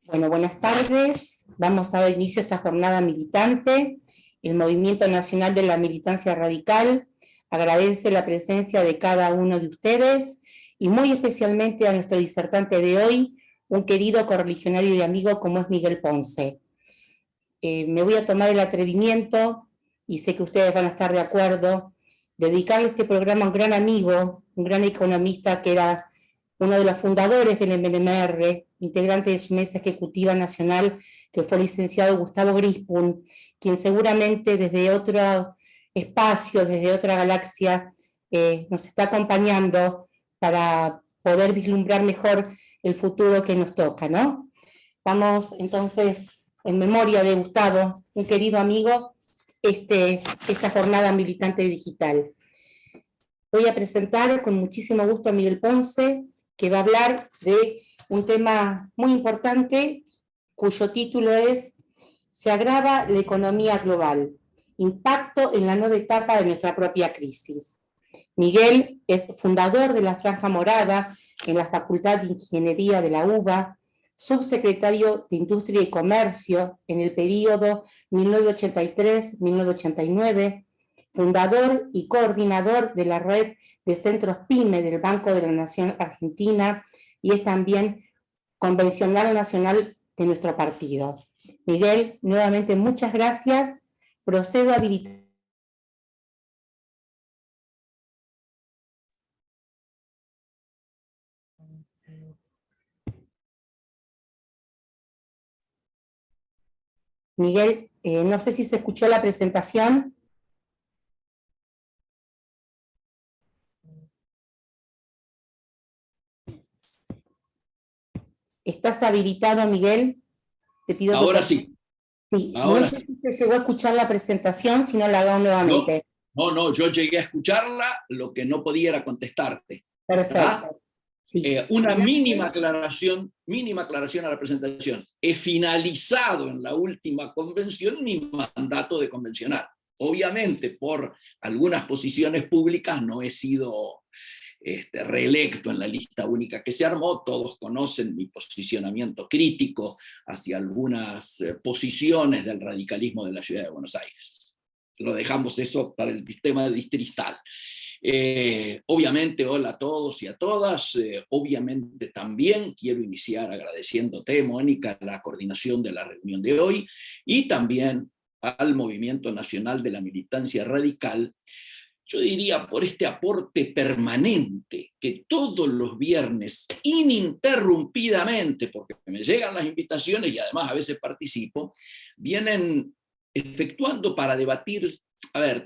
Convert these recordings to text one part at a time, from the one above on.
Bueno, buenas tardes. Vamos a dar inicio a esta jornada militante. El Movimiento Nacional de la Militancia Radical agradece la presencia de cada uno de ustedes y muy especialmente a nuestro disertante de hoy, un querido correligionario y amigo como es Miguel Ponce. Me voy a tomar el atrevimiento, y sé que ustedes van a estar de acuerdo, dedicarle este programa a un gran amigo, un gran economista que era uno de los fundadores del MNMR, integrante de su mesa ejecutiva nacional, que fue el licenciado Gustavo Grispun, quien seguramente desde otro espacio, desde otra galaxia, nos está acompañando para poder vislumbrar mejor el futuro que nos toca, ¿no? Vamos entonces, en memoria de Gustavo, un querido amigo, esta jornada militante digital. Voy a presentar con muchísimo gusto a Miguel Ponce, que va a hablar de un tema muy importante, cuyo título es "Se agrava la economía global, impacto en la nueva etapa de nuestra propia crisis". Miguel es fundador de la Franja Morada en la Facultad de Ingeniería de la UBA, subsecretario de Industria y Comercio en el periodo 1983-1989, fundador y coordinador de la red de centros PYME del Banco de la Nación Argentina, y es también convencional nacional de nuestro partido. Miguel, nuevamente muchas gracias. Procedo a habilitar. Miguel, no sé si se escuchó la presentación. ¿Estás habilitado, Miguel? Te pido que Ahora sí. Sí, no Ahora sé sí. si te llegó a escuchar la presentación, si no la hago nuevamente. No, yo llegué a escucharla, lo que no podía era contestarte. ¿Está? Perfecto. Sí. Una mínima aclaración a la presentación. He finalizado en la última convención mi mandato de convencional. Obviamente, por algunas posiciones públicas no he sido reelecto en la lista única que se armó. Todos conocen mi posicionamiento crítico hacia algunas posiciones del radicalismo de la ciudad de Buenos Aires. Lo dejamos eso para el sistema distrital. Obviamente, hola a todos y a todas. Obviamente también quiero iniciar agradeciéndote, Mónica, la coordinación de la reunión de hoy, y también al Movimiento Nacional de la Militancia Radical, yo diría por este aporte permanente que todos los viernes, ininterrumpidamente, porque me llegan las invitaciones y además a veces participo, vienen efectuando para debatir,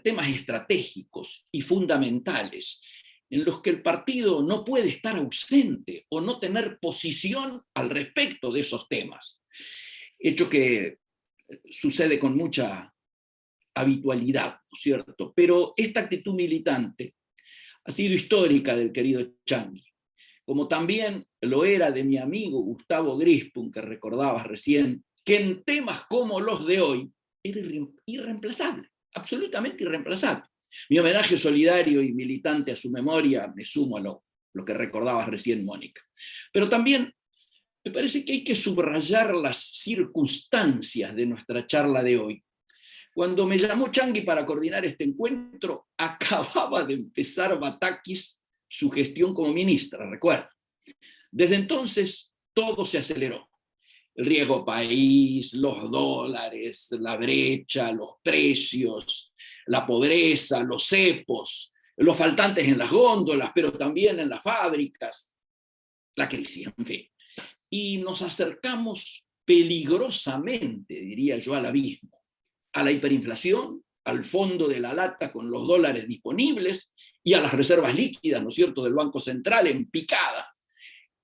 temas estratégicos y fundamentales en los que el partido no puede estar ausente o no tener posición al respecto de esos temas. Hecho que sucede con mucha habitualidad, ¿no es cierto? Pero esta actitud militante ha sido histórica del querido Changi, como también lo era de mi amigo Gustavo Grispun, que recordabas recién, que en temas como los de hoy era irreemplazable, absolutamente irreemplazable. Mi homenaje solidario y militante a su memoria, me sumo a lo que recordabas recién, Mónica. Pero también me parece que hay que subrayar las circunstancias de nuestra charla de hoy. Cuando me llamó Changi para coordinar este encuentro, acababa de empezar Batakis su gestión como ministra, recuerda. Desde entonces, todo se aceleró. El riesgo país, los dólares, la brecha, los precios, la pobreza, los cepos, los faltantes en las góndolas, pero también en las fábricas, la crisis, en fin. Y nos acercamos peligrosamente, diría yo, al abismo, a la hiperinflación, al fondo de la lata con los dólares disponibles y a las reservas líquidas, ¿no es cierto?, del Banco Central en picada.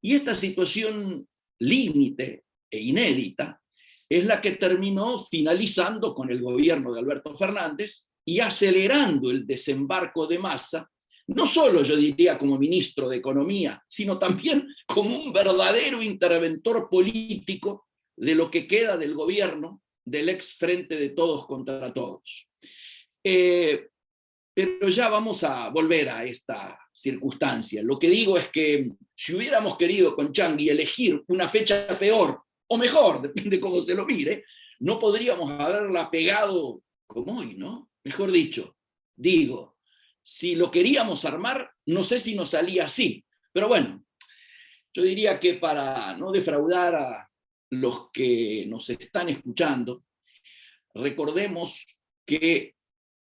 Y esta situación límite e inédita es la que terminó finalizando con el gobierno de Alberto Fernández y acelerando el desembarco de Massa, no solo yo diría como ministro de Economía, sino también como un verdadero interventor político de lo que queda del gobierno del ex Frente de Todos contra Todos. Pero ya vamos a volver a esta circunstancia. Lo que digo es que si hubiéramos querido con Changi elegir una fecha peor o mejor, depende cómo se lo mire, no podríamos haberla pegado como hoy, ¿no? Mejor dicho, digo, si lo queríamos armar, no sé si nos salía así, pero bueno, yo diría que para no defraudar a los que nos están escuchando, recordemos que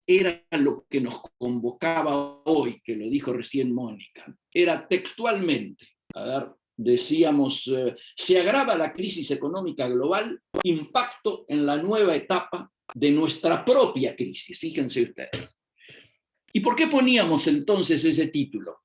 era lo que nos convocaba hoy, que lo dijo recién Mónica. Era textualmente, a ver, decíamos, se agrava la crisis económica global, impacto en la nueva etapa de nuestra propia crisis, fíjense ustedes. ¿Y por qué poníamos entonces ese título?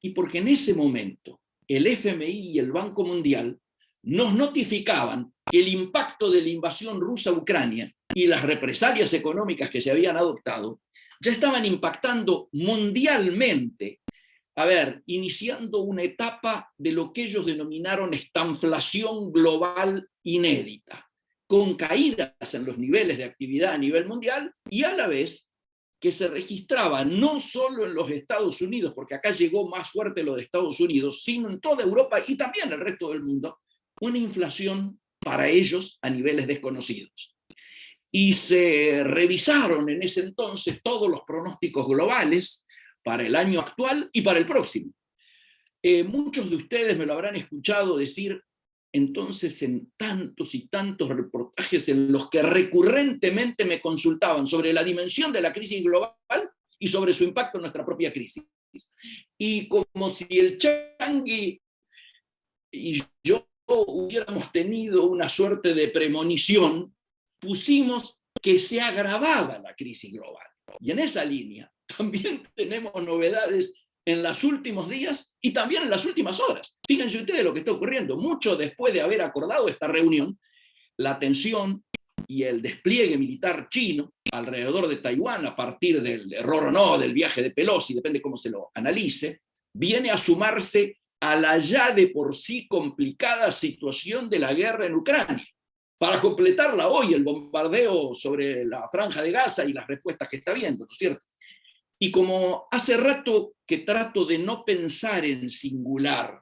Y porque en ese momento el FMI y el Banco Mundial nos notificaban que el impacto de la invasión rusa a Ucrania y las represalias económicas que se habían adoptado ya estaban impactando mundialmente, a ver, iniciando una etapa de lo que ellos denominaron estanflación global inédita, con caídas en los niveles de actividad a nivel mundial y a la vez que se registraba no solo en los Estados Unidos, porque acá llegó más fuerte lo de Estados Unidos, sino en toda Europa y también el resto del mundo, una inflación para ellos a niveles desconocidos. Y se revisaron en ese entonces todos los pronósticos globales para el año actual y para el próximo. Muchos de ustedes me lo habrán escuchado decir entonces en tantos y tantos reportajes en los que recurrentemente me consultaban sobre la dimensión de la crisis global y sobre su impacto en nuestra propia crisis. Y como si el Changi y yo hubiéramos tenido una suerte de premonición, pusimos que se agravaba la crisis global. Y en esa línea también tenemos novedades en los últimos días y también en las últimas horas. Fíjense ustedes lo que está ocurriendo. Mucho después de haber acordado esta reunión, la tensión y el despliegue militar chino alrededor de Taiwán, a partir del error o no del viaje de Pelosi, depende cómo se lo analice, viene a sumarse a la ya de por sí complicada situación de la guerra en Ucrania. Para completarla hoy, el bombardeo sobre la Franja de Gaza y las respuestas que está viendo, ¿no es cierto? Y como hace rato que trato de no pensar en singular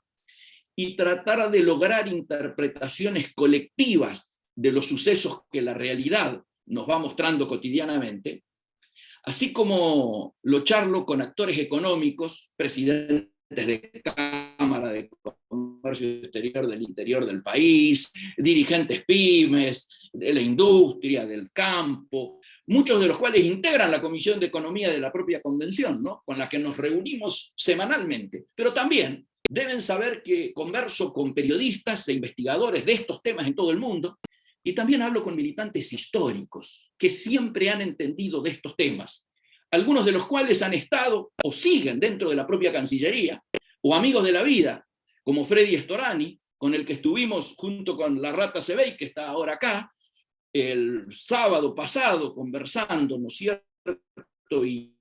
y tratar de lograr interpretaciones colectivas de los sucesos que la realidad nos va mostrando cotidianamente, así como lo charlo con actores económicos, presidentes de Cámara de Comercio Exterior del interior del país, dirigentes pymes, de la industria, del campo, muchos de los cuales integran la Comisión de Economía de la propia Convención, ¿no? Con la que nos reunimos semanalmente. Pero también deben saber que converso con periodistas e investigadores de estos temas en todo el mundo, y también hablo con militantes históricos que siempre han entendido de estos temas, algunos de los cuales han estado o siguen dentro de la propia Cancillería, o amigos de la vida, como Freddy Storani, con el que estuvimos junto con la Rata Sebey, que está ahora acá, el sábado pasado conversando, ¿no es cierto? Y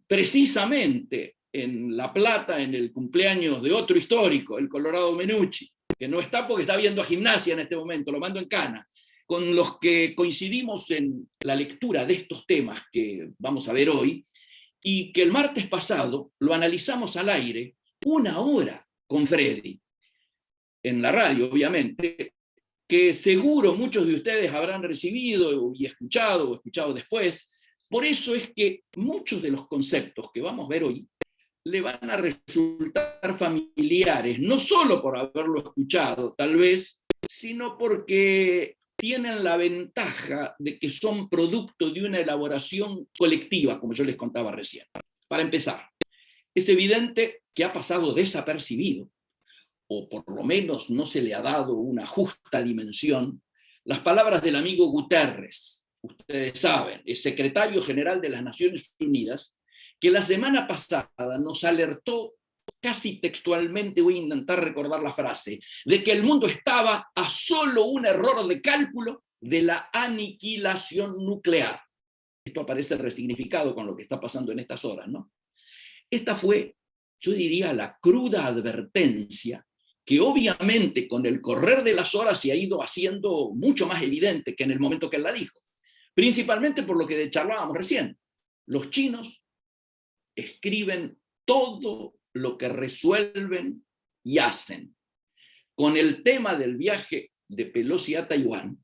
precisamente en La Plata, en el cumpleaños de otro histórico, el Colorado Menucci, que no está porque está viendo a Gimnasia en este momento, lo mando en cana, con los que coincidimos en la lectura de estos temas que vamos a ver hoy, y que el martes pasado lo analizamos al aire 1 hora con Freddy, en la radio, obviamente, que seguro muchos de ustedes habrán recibido y escuchado o escuchado después. Por eso es que muchos de los conceptos que vamos a ver hoy le van a resultar familiares, no solo por haberlo escuchado, tal vez, sino porque tienen la ventaja de que son producto de una elaboración colectiva, como yo les contaba recién. Para empezar, es evidente que ha pasado desapercibido, o por lo menos no se le ha dado una justa dimensión, las palabras del amigo Guterres, ustedes saben, el secretario general de las Naciones Unidas, que la semana pasada nos alertó casi textualmente, voy a intentar recordar la frase, de que el mundo estaba a solo un error de cálculo de la aniquilación nuclear. Esto aparece resignificado con lo que está pasando en estas horas, ¿no? Esta fue, yo diría, la cruda advertencia que obviamente con el correr de las horas se ha ido haciendo mucho más evidente que en el momento que él la dijo. Principalmente por lo que charlábamos recién. Los chinos escriben todo lo que resuelven y hacen. con el tema del viaje de Pelosi a Taiwán,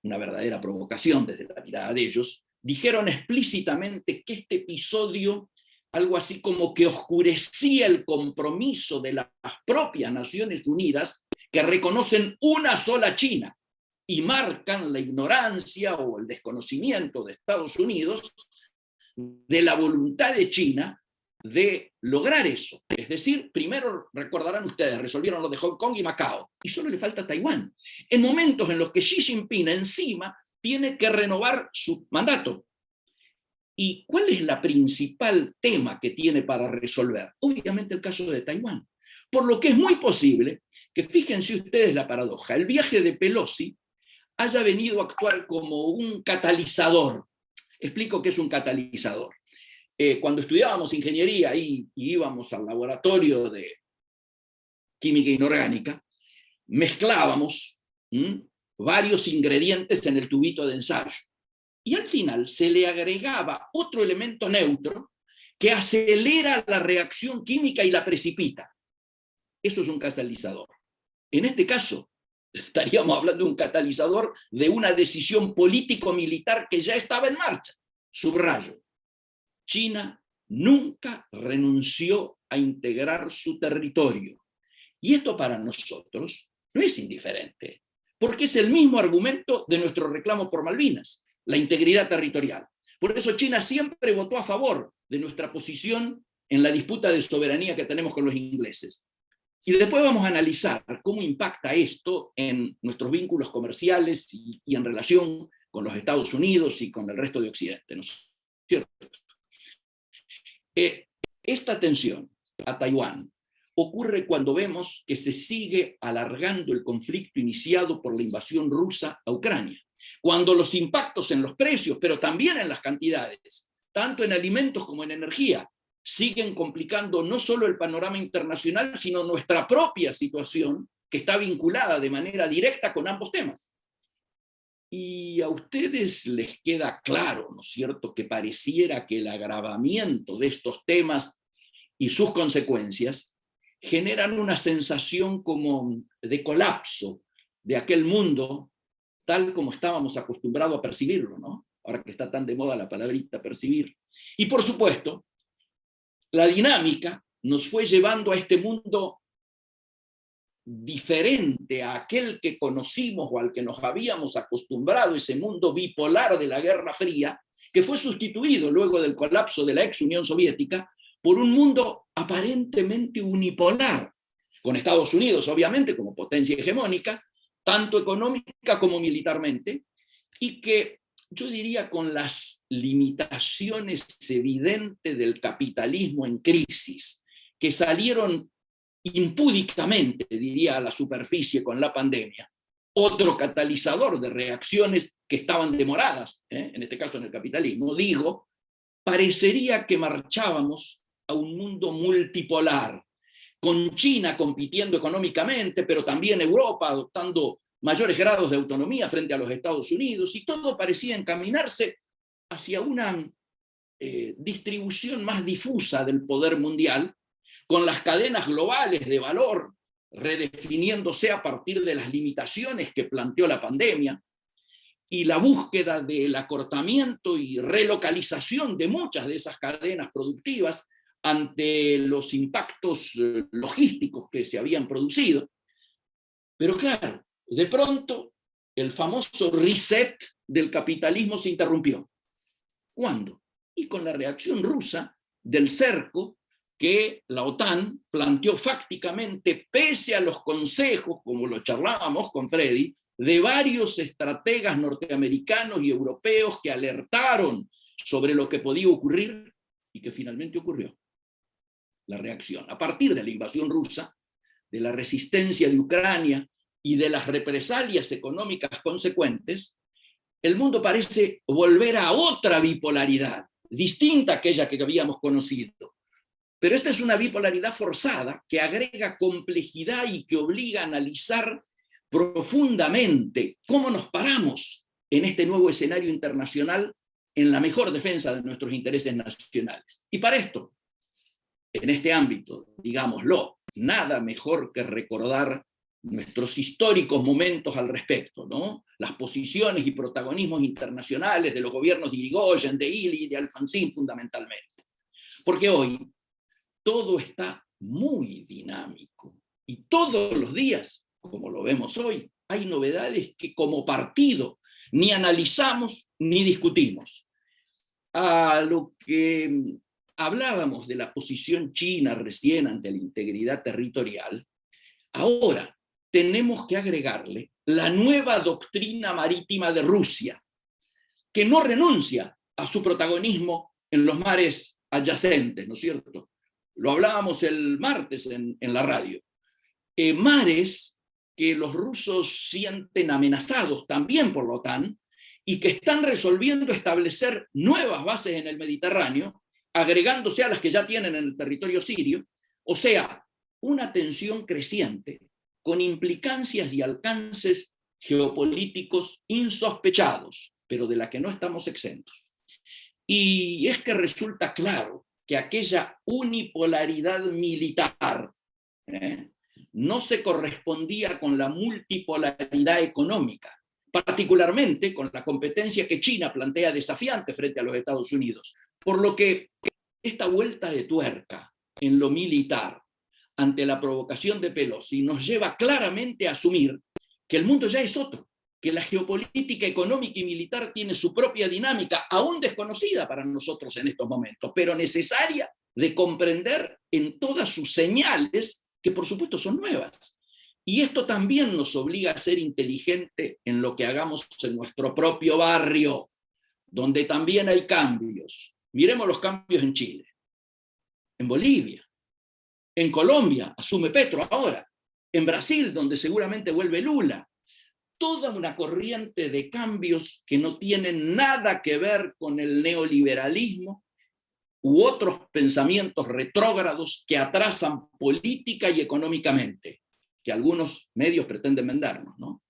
una verdadera provocación desde la mirada de ellos, dijeron explícitamente que este episodio, algo así como que oscurecía el compromiso de las propias Naciones Unidas, que reconocen una sola China y marcan la ignorancia o el desconocimiento de Estados Unidos de la voluntad de China de lograr eso. Es decir, primero, recordarán ustedes, resolvieron lo de Hong Kong y Macao, y solo le falta Taiwán. En momentos en los que Xi Jinping encima tiene que renovar su mandato. ¿Y cuál es la principal tema que tiene para resolver? Obviamente el caso de Taiwán. Por lo que es muy posible que, fíjense ustedes la paradoja, el viaje de Pelosi haya venido a actuar como un catalizador. Explico qué es un catalizador. Cuando estudiábamos ingeniería y íbamos al laboratorio de química inorgánica, mezclábamos varios ingredientes en el tubito de ensayo. Y al final se le agregaba otro elemento neutro que acelera la reacción química y la precipita. Eso es un catalizador. En este caso, estaríamos hablando de un catalizador de una decisión político-militar que ya estaba en marcha. Subrayo, China nunca renunció a integrar su territorio. Y esto para nosotros no es indiferente, porque es el mismo argumento de nuestro reclamo por Malvinas, la integridad territorial. Por eso China siempre votó a favor de nuestra posición en la disputa de soberanía que tenemos con los ingleses. Y después vamos a analizar cómo impacta esto en nuestros vínculos comerciales y en relación con los Estados Unidos y con el resto de Occidente, ¿no es cierto? Esta atención a Taiwán ocurre cuando vemos que se sigue alargando el conflicto iniciado por la invasión rusa a Ucrania, cuando los impactos en los precios, pero también en las cantidades, tanto en alimentos como en energía, siguen complicando no solo el panorama internacional, sino nuestra propia situación, que está vinculada de manera directa con ambos temas. Y a ustedes les queda claro, ¿no es cierto?, que pareciera que el agravamiento de estos temas y sus consecuencias generan una sensación como de colapso de aquel mundo tal como estábamos acostumbrados a percibirlo, ¿no? Ahora que está tan de moda la palabrita percibir. Y por supuesto, la dinámica nos fue llevando a este mundo diferente a aquel que conocimos o al que nos habíamos acostumbrado, ese mundo bipolar de la Guerra Fría, que fue sustituido luego del colapso de la ex Unión Soviética por un mundo aparentemente unipolar, con Estados Unidos, obviamente, como potencia hegemónica, tanto económica como militarmente, y que yo diría con las limitaciones evidentes del capitalismo en crisis, que salieron impúdicamente, diría, a la superficie con la pandemia, otro catalizador de reacciones que estaban demoradas, en este caso en el capitalismo, digo, parecería que marchábamos a un mundo multipolar, con China compitiendo económicamente, pero también Europa adoptando mayores grados de autonomía frente a los Estados Unidos, y todo parecía encaminarse hacia una distribución más difusa del poder mundial, con las cadenas globales de valor redefiniéndose a partir de las limitaciones que planteó la pandemia, y la búsqueda del acortamiento y relocalización de muchas de esas cadenas productivas ante los impactos logísticos que se habían producido. Pero claro, de pronto el famoso reset del capitalismo se interrumpió. ¿Cuándo? Y con la reacción rusa del cerco que la OTAN planteó fácticamente, pese a los consejos, como lo charlábamos con Freddy, de varios estrategas norteamericanos y europeos que alertaron sobre lo que podía ocurrir y que finalmente ocurrió. La reacción, a partir de la invasión rusa, de la resistencia de Ucrania y de las represalias económicas consecuentes, el mundo parece volver a otra bipolaridad, distinta a aquella que habíamos conocido. Pero esta es una bipolaridad forzada que agrega complejidad y que obliga a analizar profundamente cómo nos paramos en este nuevo escenario internacional en la mejor defensa de nuestros intereses nacionales. Y para esto, en este ámbito, digámoslo, nada mejor que recordar nuestros históricos momentos al respecto, ¿no? Las posiciones y protagonismos internacionales de los gobiernos de Irigoyen, de Illy y de Alfonsín fundamentalmente. Porque hoy todo está muy dinámico y todos los días, como lo vemos hoy, hay novedades que como partido ni analizamos ni discutimos. A lo que hablábamos de la posición china recién ante la integridad territorial, ahora tenemos que agregarle la nueva doctrina marítima de Rusia, que no renuncia a su protagonismo en los mares adyacentes, ¿no es cierto? Lo hablábamos el martes en la radio. Mares que los rusos sienten amenazados también por la OTAN y que están resolviendo establecer nuevas bases en el Mediterráneo, agregándose a las que ya tienen en el territorio sirio, o sea, una tensión creciente con implicancias y alcances geopolíticos insospechados, pero de la que no estamos exentos. Y es que resulta claro que aquella unipolaridad militar no se correspondía con la multipolaridad económica, particularmente con la competencia que China plantea desafiante frente a los Estados Unidos. Por lo que esta vuelta de tuerca en lo militar ante la provocación de Pelosi nos lleva claramente a asumir que el mundo ya es otro, que la geopolítica económica y militar tiene su propia dinámica, aún desconocida para nosotros en estos momentos, pero necesaria de comprender en todas sus señales, que por supuesto son nuevas. Y esto también nos obliga a ser inteligentes en lo que hagamos en nuestro propio barrio, donde también hay cambios. Miremos los cambios en Chile, en Bolivia, en Colombia, asume Petro ahora, en Brasil, donde seguramente vuelve Lula. Toda una corriente de cambios que no tienen nada que ver con el neoliberalismo u otros pensamientos retrógrados que atrasan política y económicamente, que algunos medios pretenden vendernos, ¿no?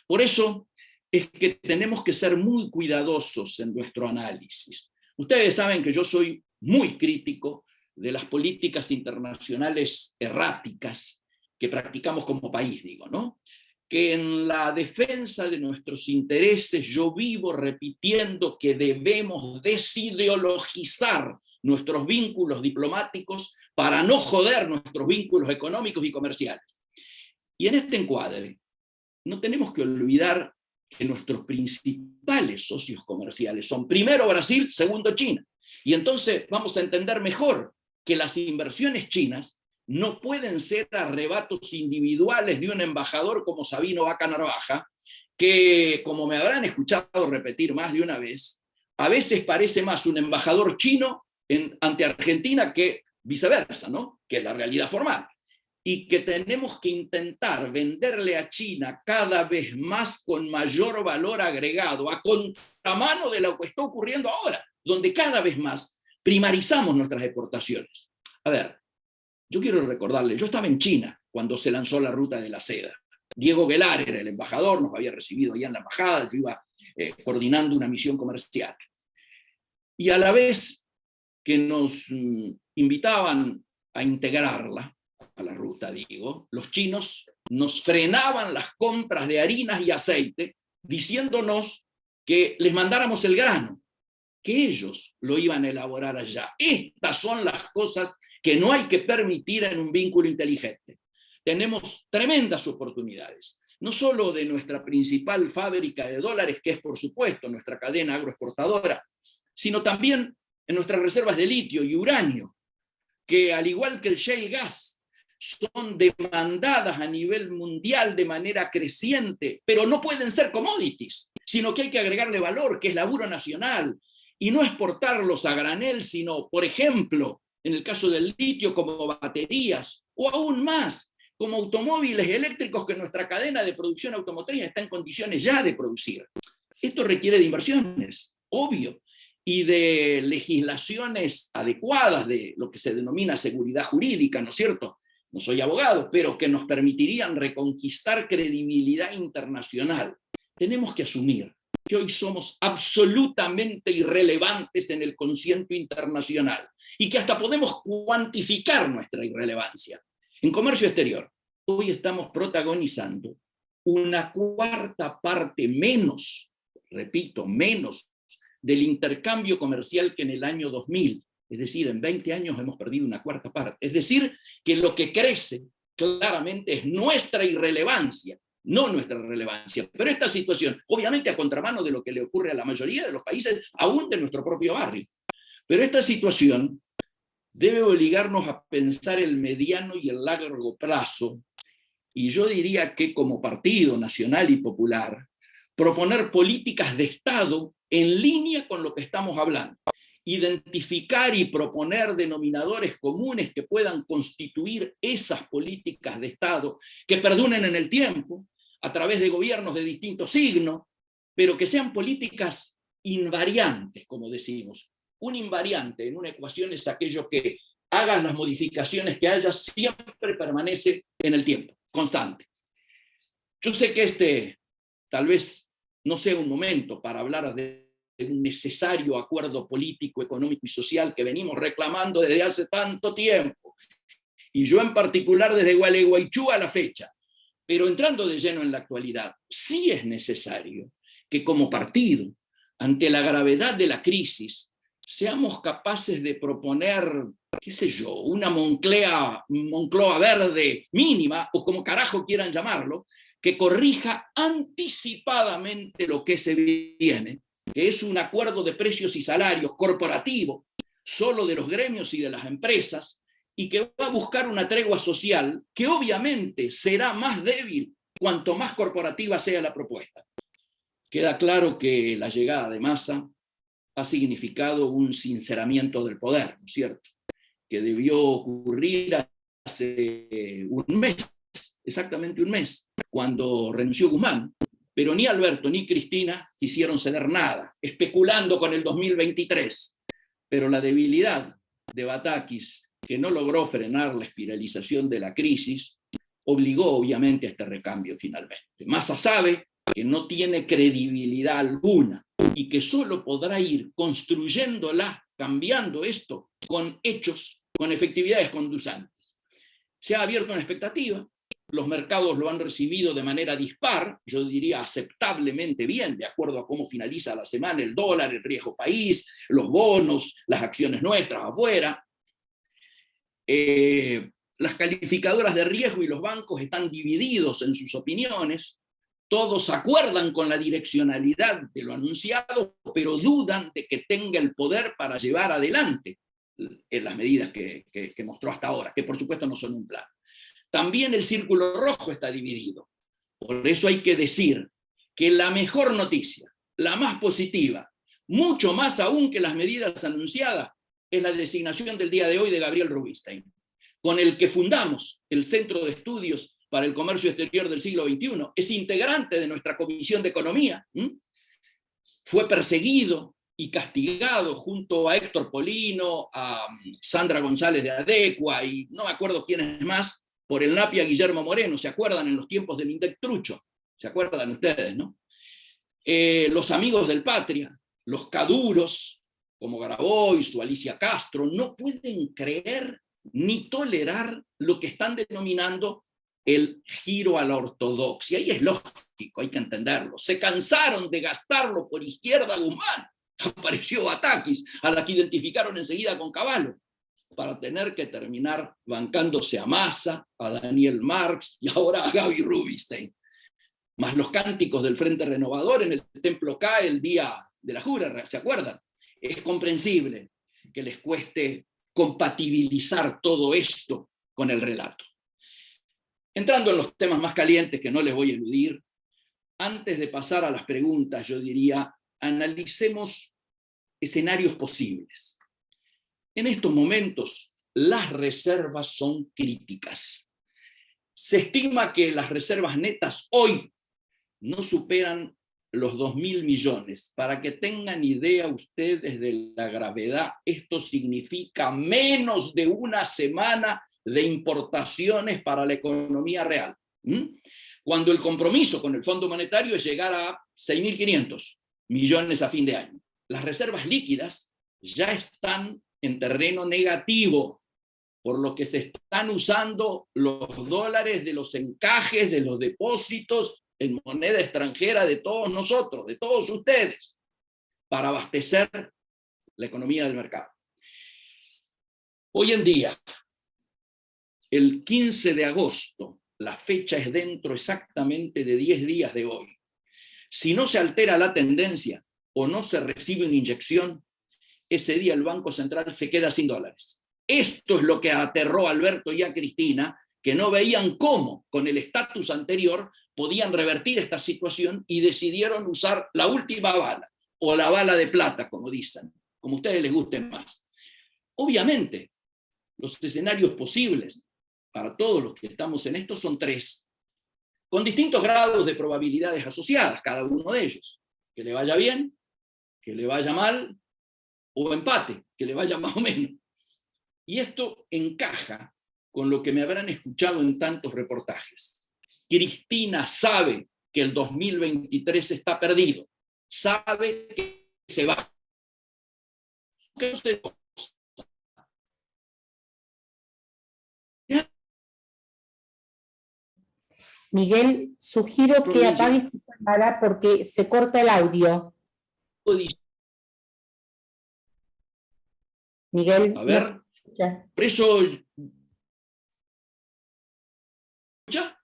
Por eso es que tenemos que ser muy cuidadosos en nuestro análisis. Ustedes saben que yo soy muy crítico de las políticas internacionales erráticas que practicamos como país, digo, ¿no? Que en la defensa de nuestros intereses yo vivo repitiendo que debemos desideologizar nuestros vínculos diplomáticos para no joder nuestros vínculos económicos y comerciales. Y en este encuadre, no tenemos que olvidar que nuestros principales socios comerciales son primero Brasil, segundo China. Y entonces vamos a entender mejor que las inversiones chinas no pueden ser arrebatos individuales de un embajador como Sabino Vaca Narvaja, que, como me habrán escuchado repetir más de una vez, a veces parece más un embajador chino ante Argentina que viceversa, ¿no? Que es la realidad formal. Y que tenemos que intentar venderle a China cada vez más con mayor valor agregado, a contramano de lo que está ocurriendo ahora, donde cada vez más primarizamos nuestras exportaciones. A ver, yo quiero recordarle, yo estaba en China cuando se lanzó la ruta de la seda. Diego Guelar era el embajador, nos había recibido allá en la embajada, yo iba coordinando una misión comercial. Y a la vez que nos invitaban a integrarla, a la ruta, digo, los chinos nos frenaban las compras de harinas y aceite, diciéndonos que les mandáramos el grano, que ellos lo iban a elaborar allá. Estas son las cosas que no hay que permitir en un vínculo inteligente. Tenemos tremendas oportunidades, no solo de nuestra principal fábrica de dólares, que es por supuesto nuestra cadena agroexportadora, sino también en nuestras reservas de litio y uranio, que al igual que el shale gas, son demandadas a nivel mundial de manera creciente, pero no pueden ser commodities, sino que hay que agregarle valor, que es laburo nacional, y no exportarlos a granel, sino, por ejemplo, en el caso del litio, como baterías, o aún más, como automóviles eléctricos que nuestra cadena de producción automotriz está en condiciones ya de producir. Esto requiere de inversiones, obvio, y de legislaciones adecuadas, de lo que se denomina seguridad jurídica, ¿no es cierto? No soy abogado, pero que nos permitirían reconquistar credibilidad internacional. Tenemos que asumir que hoy somos absolutamente irrelevantes en el concierto internacional y que hasta podemos cuantificar nuestra irrelevancia. En comercio exterior, hoy estamos protagonizando una cuarta parte menos, repito, menos del intercambio comercial que en el año 2000. Es decir, en 20 años hemos perdido una cuarta parte. Es decir, que lo que crece claramente es nuestra irrelevancia, no nuestra relevancia. Pero esta situación, obviamente a contramano de lo que le ocurre a la mayoría de los países, aún de nuestro propio barrio. Pero esta situación debe obligarnos a pensar el mediano y el largo plazo, y yo diría que como Partido Nacional y Popular, proponer políticas de Estado en línea con lo que estamos hablando. Identificar y proponer denominadores comunes que puedan constituir esas políticas de Estado, que perduren en el tiempo, a través de gobiernos de distintos signos, pero que sean políticas invariantes, como decimos. Un invariante en una ecuación es aquello que hagas las modificaciones que haya, siempre permanece en el tiempo, constante. Yo sé que tal vez no sea un momento para hablar de un necesario acuerdo político, económico y social que venimos reclamando desde hace tanto tiempo, y yo en particular desde Gualeguaychú a la fecha. Pero entrando de lleno en la actualidad, sí es necesario que como partido, ante la gravedad de la crisis, seamos capaces de proponer, qué sé yo, una Moncloa verde mínima, o como carajo quieran llamarlo, que corrija anticipadamente lo que se viene, que es un acuerdo de precios y salarios corporativo, solo de los gremios y de las empresas, y que va a buscar una tregua social que obviamente será más débil cuanto más corporativa sea la propuesta. Queda claro que la llegada de Massa ha significado un sinceramiento del poder, ¿no es cierto? Que debió ocurrir hace un mes, exactamente un mes, cuando renunció Guzmán, pero ni Alberto ni Cristina quisieron ceder nada, especulando con el 2023. Pero la debilidad de Batakis, que no logró frenar la espiralización de la crisis, obligó obviamente a este recambio finalmente. Massa sabe que no tiene credibilidad alguna y que solo podrá ir construyéndola, cambiando esto con hechos, con efectividades conducentes. Se ha abierto una expectativa, los mercados lo han recibido de manera dispar, yo diría aceptablemente bien, de acuerdo a cómo finaliza la semana el dólar, el riesgo país, los bonos, las acciones nuestras afuera. Las calificadoras de riesgo y los bancos están divididos en sus opiniones, todos acuerdan con la direccionalidad de lo anunciado, pero dudan de que tenga el poder para llevar adelante las medidas que mostró hasta ahora, que por supuesto no son un plan. También el círculo rojo está dividido. Por eso hay que decir que la mejor noticia, la más positiva, mucho más aún que las medidas anunciadas, es la designación del día de hoy de Gabriel Rubinstein, con el que fundamos el Centro de Estudios para el Comercio Exterior del siglo XXI. Es integrante de nuestra Comisión de Economía. Fue perseguido y castigado junto a Héctor Polino, a Sandra González de Adecua y no me acuerdo quiénes más, por el Napia Guillermo Moreno. ¿Se acuerdan en los tiempos del Indec Trucho? ¿Se acuerdan ustedes, no? Los amigos del Patria, los caduros, como Grabois o Alicia Castro, no pueden creer ni tolerar lo que están denominando el giro a la ortodoxia. Y es lógico, hay que entenderlo. Se cansaron de gastarlo por izquierda Guzmán. Apareció Batakis, a la que identificaron enseguida con Cavallo, para tener que terminar bancándose a Massa, a Daniel Marx y ahora a Gaby Rubinstein. Más los cánticos del Frente Renovador en el Templo K el día de la jura, ¿se acuerdan? Es comprensible que les cueste compatibilizar todo esto con el relato. Entrando en los temas más calientes que no les voy a eludir, antes de pasar a las preguntas, yo diría, analicemos escenarios posibles. En estos momentos, las reservas son críticas. Se estima que las reservas netas hoy no superan los 2.000 millones. Para que tengan idea ustedes de la gravedad, esto significa menos de una semana de importaciones para la economía real. Cuando el compromiso con el Fondo Monetario es llegar a 6.500 millones a fin de año. Las reservas líquidas ya están en terreno negativo. por lo que se están usando los dólares de los encajes, de los depósitos en moneda extranjera de todos nosotros, de todos ustedes, para abastecer la economía del mercado. Hoy en día, el 15 de agosto, la fecha es dentro exactamente de 10 días de hoy. Si no se altera la tendencia o no se recibe una inyección, ese día el Banco Central se queda sin dólares. Esto es lo que aterró a Alberto y a Cristina, que no veían cómo, con el estatus anterior, podían revertir esta situación y decidieron usar la última bala, o la bala de plata, como dicen, como a ustedes les guste más. Obviamente, los escenarios posibles para todos los que estamos en esto son tres, con distintos grados de probabilidades asociadas, cada uno de ellos. Que le vaya bien, que le vaya mal, o empate, que le vaya más o menos. Y esto encaja con lo que me habrán escuchado en tantos reportajes. Cristina sabe que el 2023 está perdido, sabe que se va. Miguel, sugiero que apagues tu cámara porque se corta el audio. Miguel, a ver, no se escucha. por eso... ¿Escucha?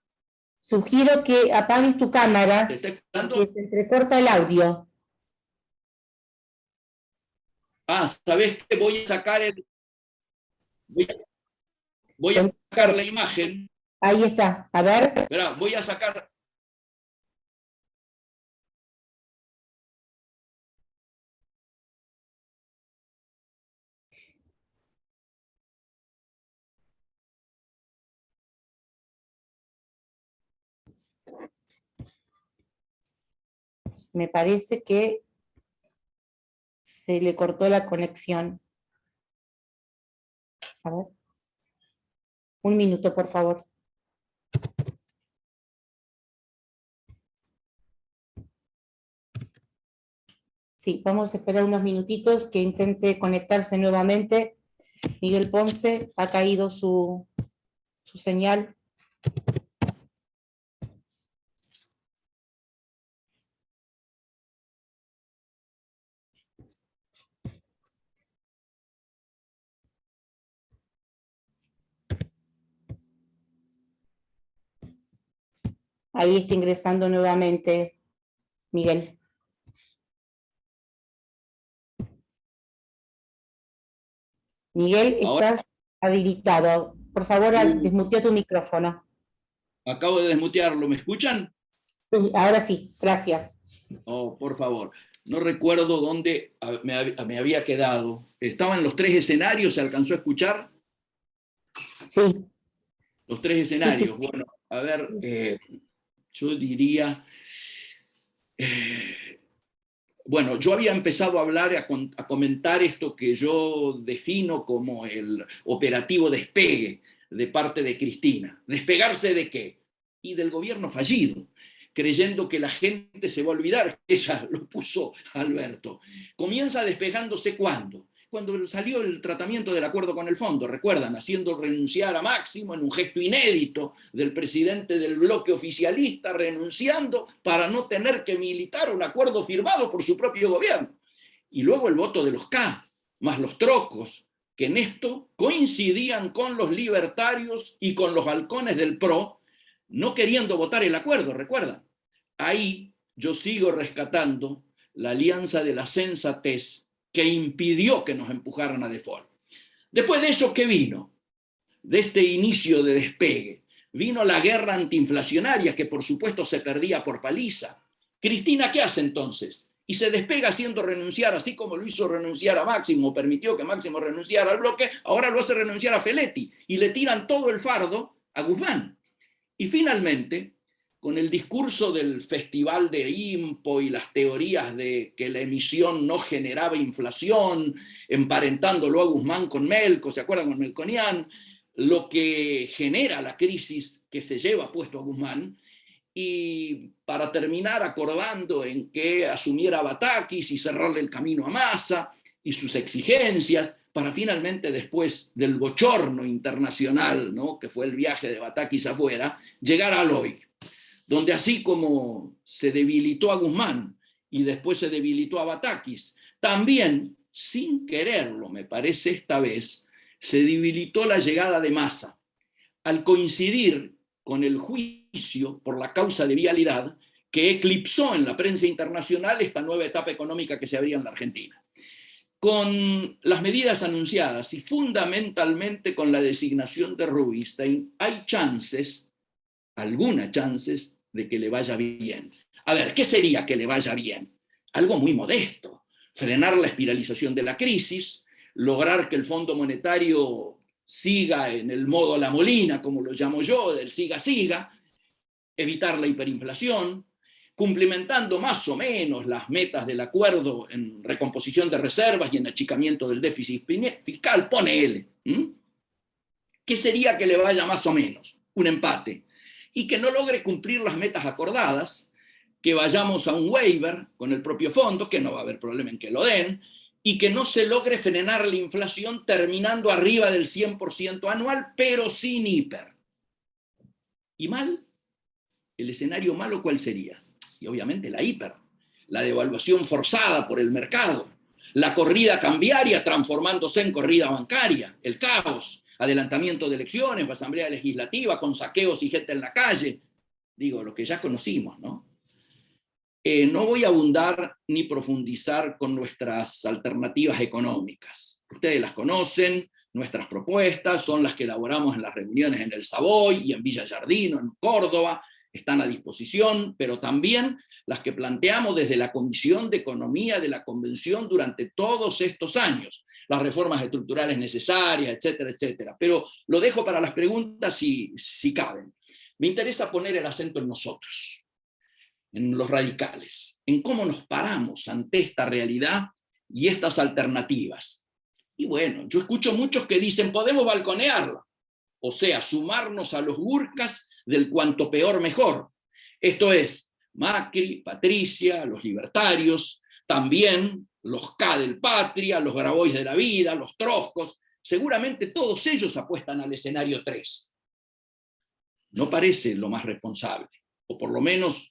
Sugiero que apagues tu cámara ¿Te está escuchando? porque se entrecorta el audio. Ah, ¿sabés qué? Voy a sacar voy a sacar la imagen. Ahí está, a ver. Esperá, voy a sacar... Me parece que se le cortó la conexión. A ver. Un minuto, por favor. Sí, vamos a esperar unos minutitos que intente conectarse nuevamente. Miguel Ponce, ha caído su señal. Ahí está ingresando nuevamente Miguel. Miguel, estás habilitado. Por favor, desmutea tu micrófono. Acabo de desmutearlo, ¿me escuchan? Sí, ahora sí, gracias. Oh, por favor. No recuerdo dónde me había quedado. ¿Estaban los tres escenarios? ¿Se alcanzó a escuchar? Sí. Los tres escenarios. Sí. Bueno, a ver, yo diría... bueno, yo había empezado a hablar, a comentar esto que yo defino como el operativo despegue de parte de Cristina. ¿Despegarse de qué? Y del gobierno fallido, creyendo que la gente se va a olvidar que ella lo puso Alberto. Comienza despegándose ¿cuándo? Cuando salió el tratamiento del acuerdo con el fondo, recuerdan, haciendo renunciar a Máximo en un gesto inédito del presidente del bloque oficialista, renunciando para no tener que militar un acuerdo firmado por su propio gobierno. Y luego el voto de los K, más los trocos, que en esto coincidían con los libertarios y con los halcones del PRO, no queriendo votar el acuerdo, recuerdan. Ahí yo sigo rescatando la alianza de la sensatez que impidió que nos empujaran a default. Después de eso, ¿qué vino? De este inicio de despegue, vino la guerra antiinflacionaria, que por supuesto se perdía por paliza. Cristina, ¿qué hace entonces? Y se despega haciendo renunciar, así como lo hizo renunciar a Máximo, permitió que Máximo renunciara al bloque, ahora lo hace renunciar a Feletti, y le tiran todo el fardo a Guzmán. Y finalmente, con el discurso del Festival de Impo y las teorías de que la emisión no generaba inflación, emparentándolo a Guzmán con Melco, ¿se acuerdan con Melconian? Lo que genera la crisis que se lleva puesto a Guzmán, y para terminar acordando en que asumiera Batakis y cerrarle el camino a Massa y sus exigencias, para finalmente, después del bochorno internacional, ¿no?, que fue el viaje de Batakis afuera, llegar al hoy, donde así como se debilitó a Guzmán y después se debilitó a Batakis, también, sin quererlo, me parece esta vez, se debilitó la llegada de Massa, al coincidir con el juicio por la causa de vialidad que eclipsó en la prensa internacional esta nueva etapa económica que se abría en la Argentina. Con las medidas anunciadas y fundamentalmente con la designación de Rubinstein, hay chances, algunas chances, de que le vaya bien. A ver, ¿qué sería que le vaya bien? Algo muy modesto: frenar la espiralización de la crisis, lograr que el Fondo Monetario siga en el modo La Molina, como lo llamo yo, del siga-siga, evitar la hiperinflación, cumplimentando más o menos las metas del acuerdo en recomposición de reservas y en achicamiento del déficit fiscal, ponele. ¿Qué sería que le vaya más o menos? Un empate. Y que no logre cumplir las metas acordadas, que vayamos a un waiver con el propio fondo, que no va a haber problema en que lo den, y que no se logre frenar la inflación terminando arriba del 100% anual, pero sin hiper. ¿Y mal? ¿El escenario malo cuál sería? Y obviamente la hiper, la devaluación forzada por el mercado, la corrida cambiaria transformándose en corrida bancaria, el caos, adelantamiento de elecciones, asamblea legislativa con saqueos y gente en la calle, digo, lo que ya conocimos, ¿no? No voy a abundar ni profundizar con nuestras alternativas económicas. Ustedes las conocen, nuestras propuestas son las que elaboramos en las reuniones en el Savoy y en Villa Giardino, en Córdoba, están a disposición, pero también las que planteamos desde la Comisión de Economía de la Convención durante todos estos años, las reformas estructurales necesarias, etcétera, etcétera. Pero lo dejo para las preguntas si caben. Me interesa poner el acento en nosotros, en los radicales, en cómo nos paramos ante esta realidad y estas alternativas. Y bueno, yo escucho muchos que dicen, podemos balconearla, o sea, sumarnos a los Gurkas del cuanto peor mejor. Esto es, Macri, Patricia, los libertarios, también los K del Patria, los Grabois de la vida, los Troscos, seguramente todos ellos apuestan al escenario 3. No parece lo más responsable, o por lo menos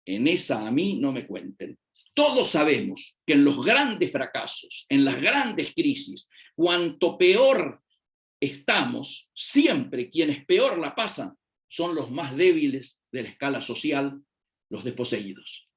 en esa a mí no me cuenten. Todos sabemos que en los grandes fracasos, en las grandes crisis, cuanto peor estamos, siempre quienes peor la pasan son los más débiles de la escala social, los desposeídos.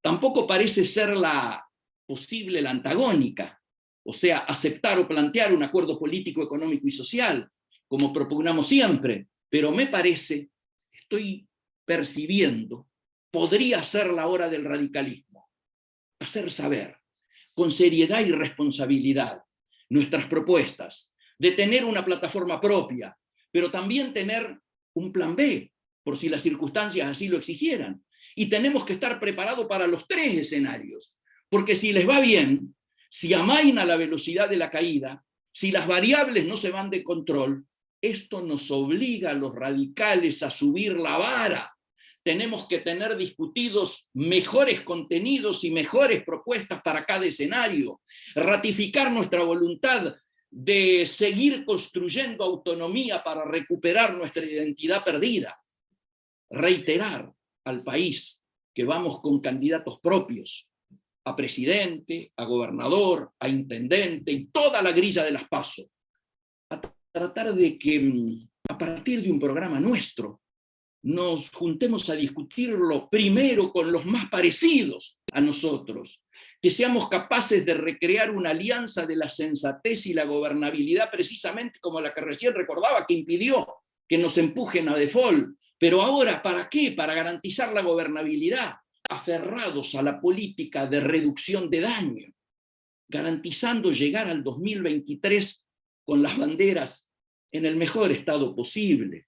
Tampoco parece ser la posible la antagónica, o sea, aceptar o plantear un acuerdo político, económico y social, como propugnamos siempre, pero me parece, estoy percibiendo, podría ser la hora del radicalismo, hacer saber, con seriedad y responsabilidad, nuestras propuestas, de tener una plataforma propia, pero también tener un plan B, por si las circunstancias así lo exigieran. Y tenemos que estar preparados para los 3 escenarios, porque si les va bien, si amaina la velocidad de la caída, si las variables no se van de control, esto nos obliga a los radicales a subir la vara. Tenemos que tener discutidos mejores contenidos y mejores propuestas para cada escenario, ratificar nuestra voluntad de seguir construyendo autonomía para recuperar nuestra identidad perdida, reiterar al país que vamos con candidatos propios, a presidente, a gobernador, a intendente y toda la grilla de las PASO, a tratar de que a partir de un programa nuestro nos juntemos a discutirlo primero con los más parecidos a nosotros, que seamos capaces de recrear una alianza de la sensatez y la gobernabilidad precisamente como la que recién recordaba, que impidió que nos empujen a default. Pero ahora, ¿para qué? Para garantizar la gobernabilidad, aferrados a la política de reducción de daño, garantizando llegar al 2023 con las banderas en el mejor estado posible.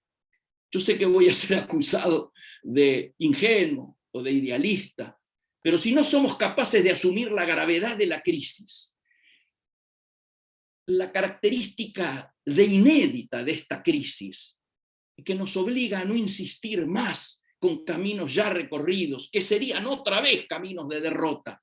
Yo sé que voy a ser acusado de ingenuo o de idealista, pero si no somos capaces de asumir la gravedad de la crisis, la característica de inédita de esta crisis, que nos obliga a no insistir más con caminos ya recorridos, que serían otra vez caminos de derrota,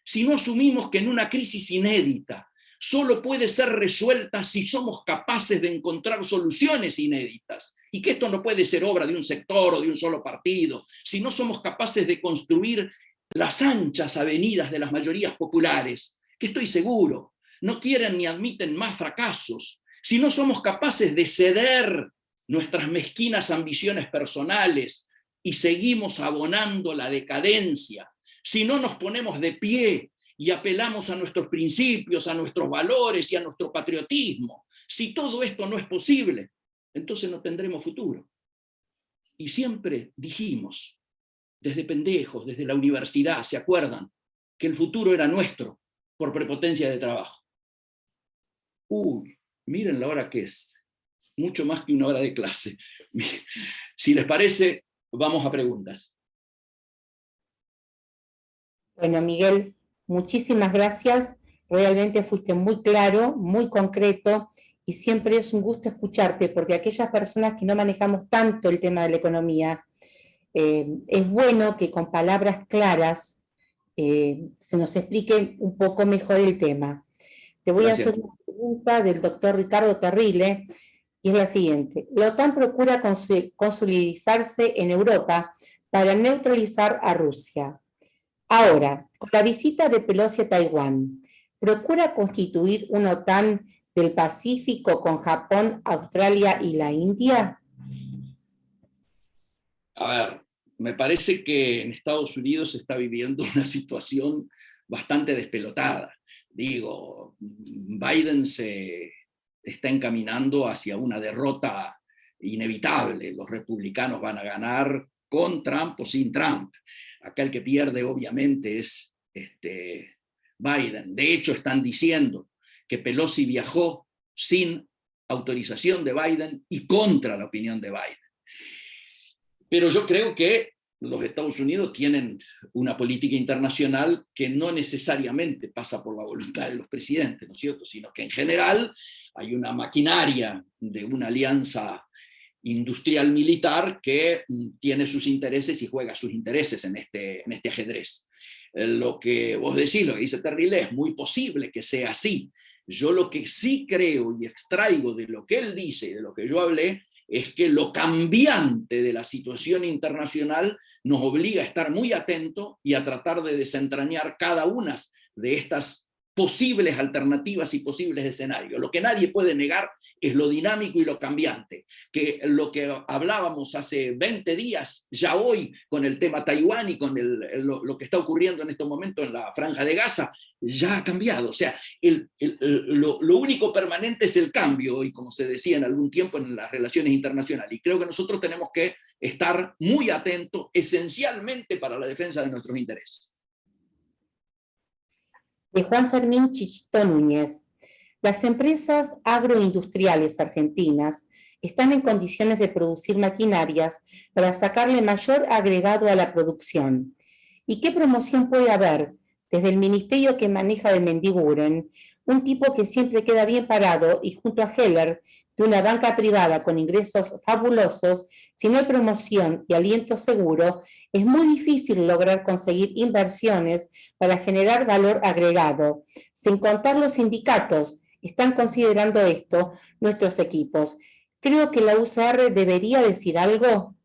si no asumimos que en una crisis inédita, solo puede ser resuelta si somos capaces de encontrar soluciones inéditas, y que esto no puede ser obra de un sector o de un solo partido, si no somos capaces de construir las anchas avenidas de las mayorías populares, que estoy seguro, no quieren ni admiten más fracasos, si no somos capaces de ceder nuestras mezquinas ambiciones personales y seguimos abonando la decadencia, si no nos ponemos de pie y apelamos a nuestros principios, a nuestros valores y a nuestro patriotismo, si todo esto no es posible, entonces no tendremos futuro. Y siempre dijimos, desde pendejos, desde la universidad, ¿se acuerdan? Que el futuro era nuestro, por prepotencia de trabajo. Uy, miren la hora que es, mucho más que una hora de clase. Si les parece, vamos a preguntas. Bueno, Miguel, muchísimas gracias. Realmente fuiste muy claro, muy concreto, y siempre es un gusto escucharte, porque aquellas personas que no manejamos tanto el tema de la economía, es bueno que con palabras claras se nos explique un poco mejor el tema. Te voy Gracias. a hacer una pregunta del doctor Ricardo Terrile, y es la siguiente. La OTAN procura consolidarse en Europa para neutralizar a Rusia. Ahora, con la visita de Pelosi a Taiwán, ¿procura constituir una OTAN del Pacífico con Japón, Australia y la India? A ver, me parece que en Estados Unidos se está viviendo una situación bastante despelotada. Digo, Biden se está encaminando hacia una derrota inevitable. Los republicanos van a ganar con Trump o sin Trump. Acá el que pierde obviamente es Biden. De hecho, están diciendo que Pelosi viajó sin autorización de Biden y contra la opinión de Biden. Pero yo creo que los Estados Unidos tienen una política internacional que no necesariamente pasa por la voluntad de los presidentes, ¿no es cierto? Sino que en general hay una maquinaria de una alianza industrial militar que tiene sus intereses y juega sus intereses en este ajedrez. Lo que vos decís, lo que dice Terrile, es muy posible que sea así. Yo lo que sí creo y extraigo de lo que él dice y de lo que yo hablé es que lo cambiante de la situación internacional nos obliga a estar muy atentos y a tratar de desentrañar cada una de estas posibles alternativas y posibles escenarios. Lo que nadie puede negar es lo dinámico y lo cambiante, que lo que hablábamos hace 20 días, ya hoy con el tema Taiwán y con lo que está ocurriendo en estos momentos en la Franja de Gaza, ya ha cambiado. O sea, lo único permanente es el cambio, y como se decía en algún tiempo en las relaciones internacionales, y creo que nosotros tenemos que estar muy atentos esencialmente para la defensa de nuestros intereses. De Juan Fermín Chichito Núñez. Las empresas agroindustriales argentinas están en condiciones de producir maquinarias para sacarle mayor agregado a la producción. ¿Y qué promoción puede haber desde el ministerio que maneja de Mendiguren, un tipo que siempre queda bien parado, y junto a Heller, de una banca privada con ingresos fabulosos? Si no hay promoción y aliento seguro, es muy difícil lograr conseguir inversiones para generar valor agregado. Sin contar los sindicatos, están considerando esto nuestros equipos. Creo que la UCR debería decir algo.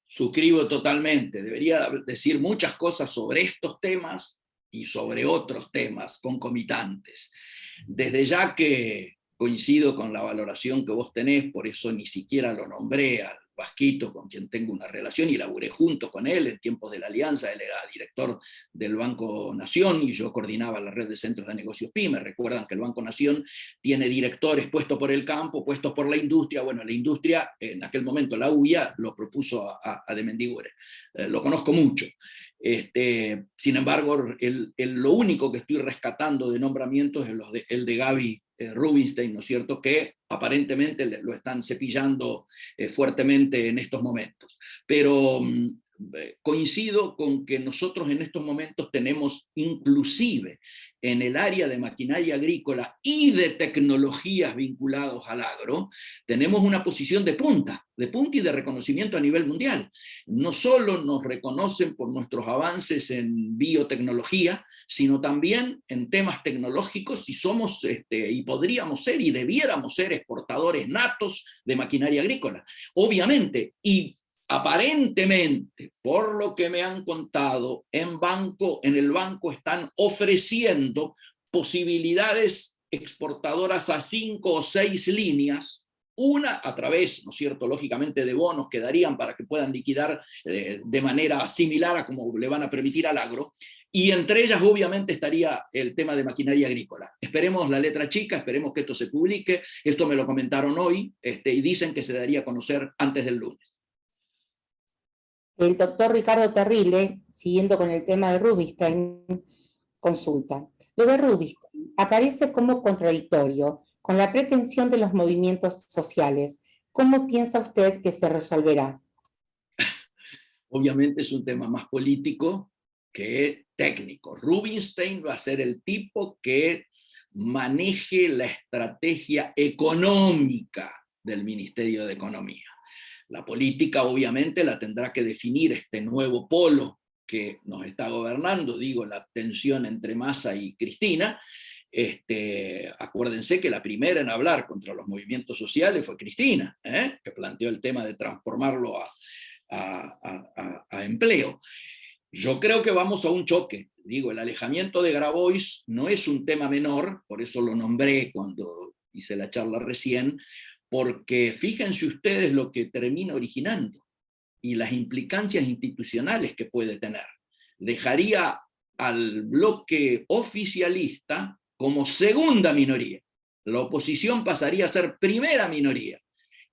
Suscribo totalmente, debería decir muchas cosas sobre estos temas y sobre otros temas concomitantes. Desde ya que coincido con la valoración que vos tenés, por eso ni siquiera lo nombré al Vasquito, con quien tengo una relación y laburé junto con él en tiempos de la Alianza. Él era director del Banco Nación y yo coordinaba la red de centros de negocios PYME. Recuerdan que el Banco Nación tiene directores puestos por el campo, puestos por la industria. Bueno, la industria, en aquel momento la UIA, lo propuso a de Mendiguren. Lo conozco mucho. Sin embargo, lo único que estoy rescatando de nombramientos es el de Gaby Rubinstein, ¿no es cierto?, que aparentemente lo están cepillando fuertemente en estos momentos. Pero coincido con que nosotros en estos momentos tenemos, inclusive en el área de maquinaria agrícola y de tecnologías vinculados al agro, tenemos una posición de punta y de reconocimiento a nivel mundial. No solo nos reconocen por nuestros avances en biotecnología, sino también en temas tecnológicos, y somos, y podríamos ser y debiéramos ser exportadores natos de maquinaria agrícola. Obviamente, y aparentemente, por lo que me han contado, en el banco están ofreciendo posibilidades exportadoras a 5 o 6 líneas, una a través, ¿no es cierto?, lógicamente de bonos que darían para que puedan liquidar de manera similar a como le van a permitir al agro, y entre ellas obviamente estaría el tema de maquinaria agrícola. Esperemos la letra chica, esperemos que esto se publique, esto me lo comentaron hoy, y dicen que se daría a conocer antes del lunes. El doctor Ricardo Terrile, siguiendo con el tema de Rubinstein, consulta. Lo de Rubinstein aparece como contradictorio con la pretensión de los movimientos sociales. ¿Cómo piensa usted que se resolverá? Obviamente es un tema más político que técnico. Rubinstein va a ser el tipo que maneje la estrategia económica del Ministerio de Economía. La política obviamente la tendrá que definir este nuevo polo que nos está gobernando, digo, la tensión entre Massa y Cristina. Acuérdense que la primera en hablar contra los movimientos sociales fue Cristina, que planteó el tema de transformarlo a empleo. Yo creo que vamos a un choque. Digo, el alejamiento de Grabois no es un tema menor, por eso lo nombré cuando hice la charla recién, porque fíjense ustedes lo que termina originando y las implicancias institucionales que puede tener. Dejaría al bloque oficialista como segunda minoría. La oposición pasaría a ser primera minoría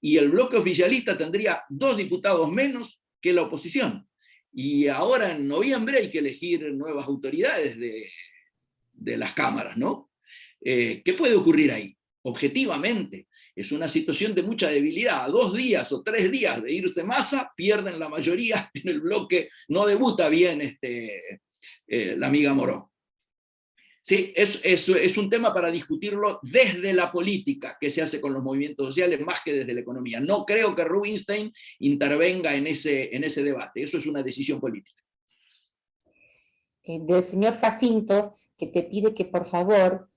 y el bloque oficialista tendría 2 diputados menos que la oposición. Y ahora en noviembre hay que elegir nuevas autoridades de las cámaras, ¿no? ¿Qué puede ocurrir ahí? Objetivamente, es una situación de mucha debilidad. A 2 días o 3 días de irse Massa, pierden la mayoría en el bloque, no debuta bien la amiga Moró. Sí, es un tema para discutirlo desde la política que se hace con los movimientos sociales más que desde la economía. No creo que Rubinstein intervenga en ese debate, eso es una decisión política. Del señor Jacinto, que te pide que por favor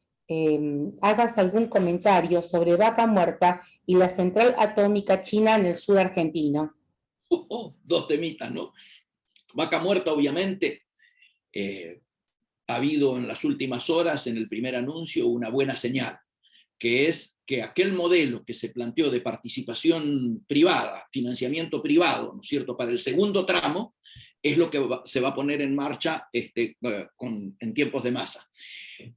hagas algún comentario sobre Vaca Muerta y la central atómica china en el sur argentino. 2 temitas, ¿no? Vaca Muerta, obviamente, ha habido en las últimas horas, en el primer anuncio, una buena señal, que es que aquel modelo que se planteó de participación privada, financiamiento privado, ¿no es cierto?, para el segundo tramo, es lo que se va a poner en marcha en tiempos de Massa.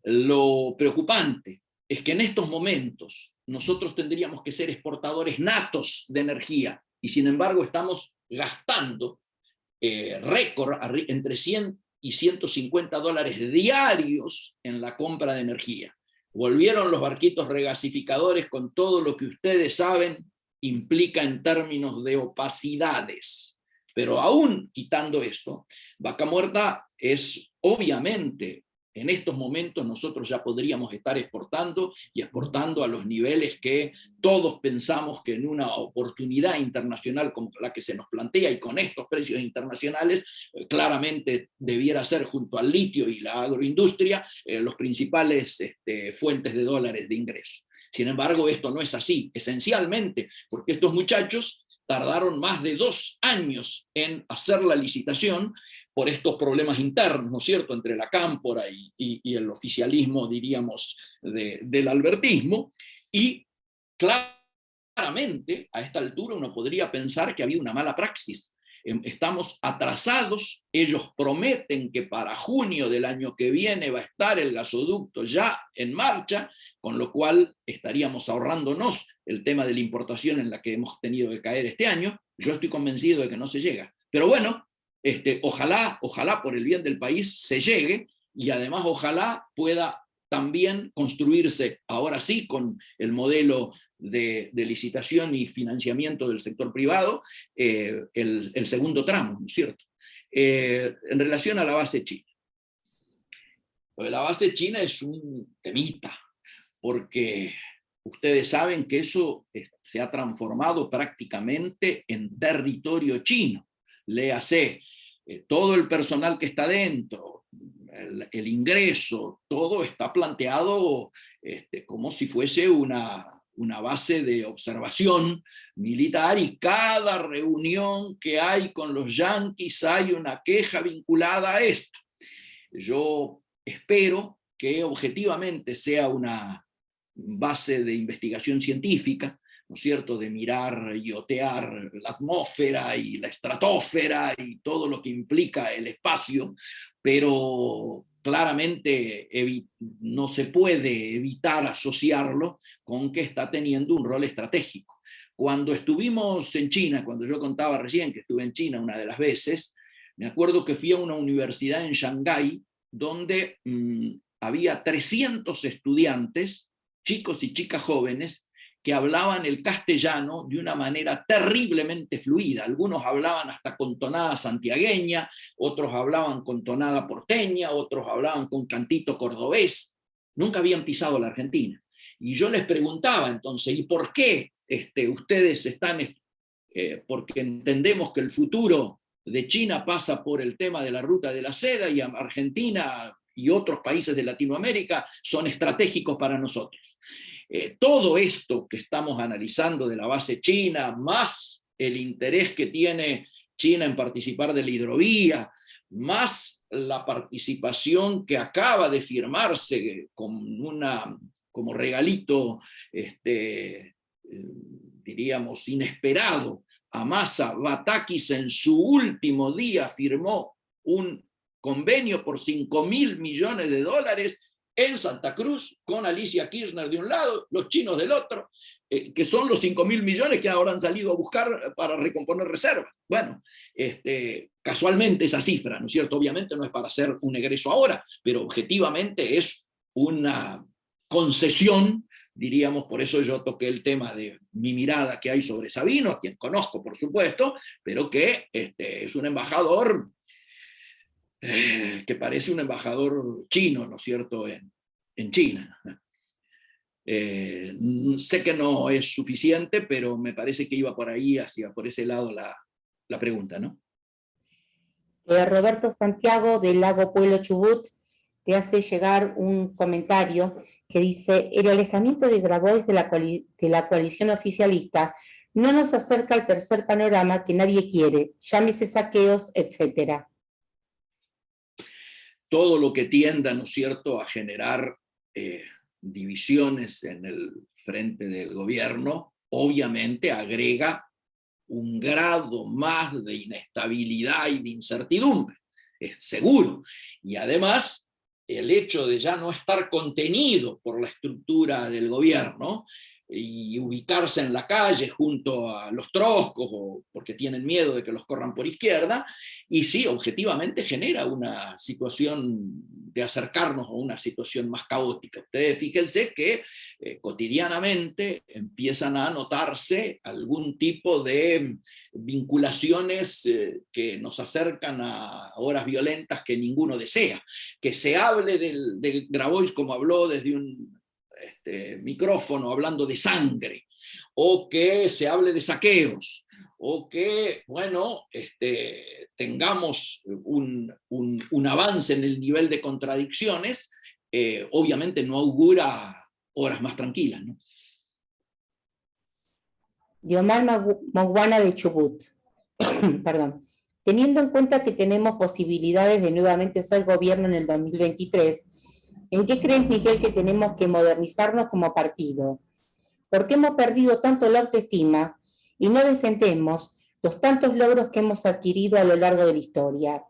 Lo preocupante es que en estos momentos nosotros tendríamos que ser exportadores natos de energía, y sin embargo estamos gastando récord entre 100 y 150 dólares diarios en la compra de energía. Volvieron los barquitos regasificadores con todo lo que ustedes saben implica en términos de opacidades. Pero aún quitando esto, Vaca Muerta es obviamente, en estos momentos nosotros ya podríamos estar exportando y exportando a los niveles que todos pensamos que en una oportunidad internacional como la que se nos plantea y con estos precios internacionales, claramente debiera ser junto al litio y la agroindustria los principales fuentes de dólares de ingreso. Sin embargo, esto no es así, esencialmente porque estos muchachos tardaron más de 2 años en hacer la licitación por estos problemas internos, ¿no es cierto?, entre la cámpora y el oficialismo, diríamos, del albertismo, y claramente a esta altura uno podría pensar que había una mala praxis. Estamos atrasados, ellos prometen que para junio del año que viene va a estar el gasoducto ya en marcha, con lo cual estaríamos ahorrándonos el tema de la importación en la que hemos tenido que caer este año. Yo estoy convencido de que no se llega. Pero bueno, ojalá por el bien del país se llegue, y además ojalá pueda también construirse, ahora sí, con el modelo de licitación y financiamiento del sector privado, el segundo tramo, ¿no es cierto? En relación a la base china. Lo de la base china es un temita, porque ustedes saben que eso se ha transformado prácticamente en territorio chino. Léase, todo el personal que está dentro, el ingreso, todo está planteado como si fuese una base de observación militar, y cada reunión que hay con los yanquis hay una queja vinculada a esto. Yo espero que objetivamente sea una base de investigación científica, ¿no es cierto?, de mirar y otear la atmósfera y la estratosfera y todo lo que implica el espacio, pero claramente no se puede evitar asociarlo con que está teniendo un rol estratégico. Cuando estuvimos en China, cuando yo contaba recién que estuve en China una de las veces, me acuerdo que fui a una universidad en Shanghái donde había 300 estudiantes, chicos y chicas jóvenes, que hablaban el castellano de una manera terriblemente fluida. Algunos hablaban hasta con tonada santiagueña, otros hablaban con tonada porteña, otros hablaban con cantito cordobés. Nunca habían pisado la Argentina. Y yo les preguntaba entonces, ¿y por qué ustedes están? Porque entendemos que el futuro de China pasa por el tema de la ruta de la seda, y Argentina y otros países de Latinoamérica son estratégicos para nosotros. Todo esto que estamos analizando de la base china, más el interés que tiene China en participar de la hidrovía, más la participación que acaba de firmarse como regalito, diríamos, inesperado a Massa. Batakis en su último día firmó un convenio por $5.000 millones en Santa Cruz, con Alicia Kirchner de un lado, los chinos del otro, que son los 5.000 millones que ahora han salido a buscar para recomponer reservas. Bueno, casualmente esa cifra, ¿no es cierto? Obviamente no es para hacer un egreso ahora, pero objetivamente es una concesión, diríamos. Por eso yo toqué el tema de mi mirada que hay sobre Sabino, a quien conozco, por supuesto, pero que es un embajador que parece un embajador chino, ¿no es cierto?, en China. Sé que no es suficiente, pero me parece que iba por ahí, por ese lado la pregunta, ¿no? Roberto Santiago del Lago Pueblo Chubut te hace llegar un comentario que dice: el alejamiento de Grabois de la coalición oficialista no nos acerca al tercer panorama que nadie quiere, llámese saqueos, etcétera. Todo lo que tienda, ¿no es cierto?, a generar divisiones en el frente del gobierno, obviamente agrega un grado más de inestabilidad y de incertidumbre, es seguro. Y además, el hecho de ya no estar contenido por la estructura del gobierno y ubicarse en la calle junto a los troscos, o porque tienen miedo de que los corran por izquierda, y sí, objetivamente genera una situación de acercarnos a una situación más caótica. Ustedes fíjense que cotidianamente empiezan a notarse algún tipo de vinculaciones que nos acercan a horas violentas que ninguno desea. Que se hable de Grabois como habló desde un micrófono hablando de sangre, o que se hable de saqueos, o que, bueno, tengamos un avance en el nivel de contradicciones, obviamente no augura horas más tranquilas, ¿no? Diomar Moguana de Chubut. Perdón. Teniendo en cuenta que tenemos posibilidades de nuevamente ser gobierno en el 2023, ¿en qué crees, Miguel, que tenemos que modernizarnos como partido? ¿Por qué hemos perdido tanto la autoestima y no defendemos los tantos logros que hemos adquirido a lo largo de la historia?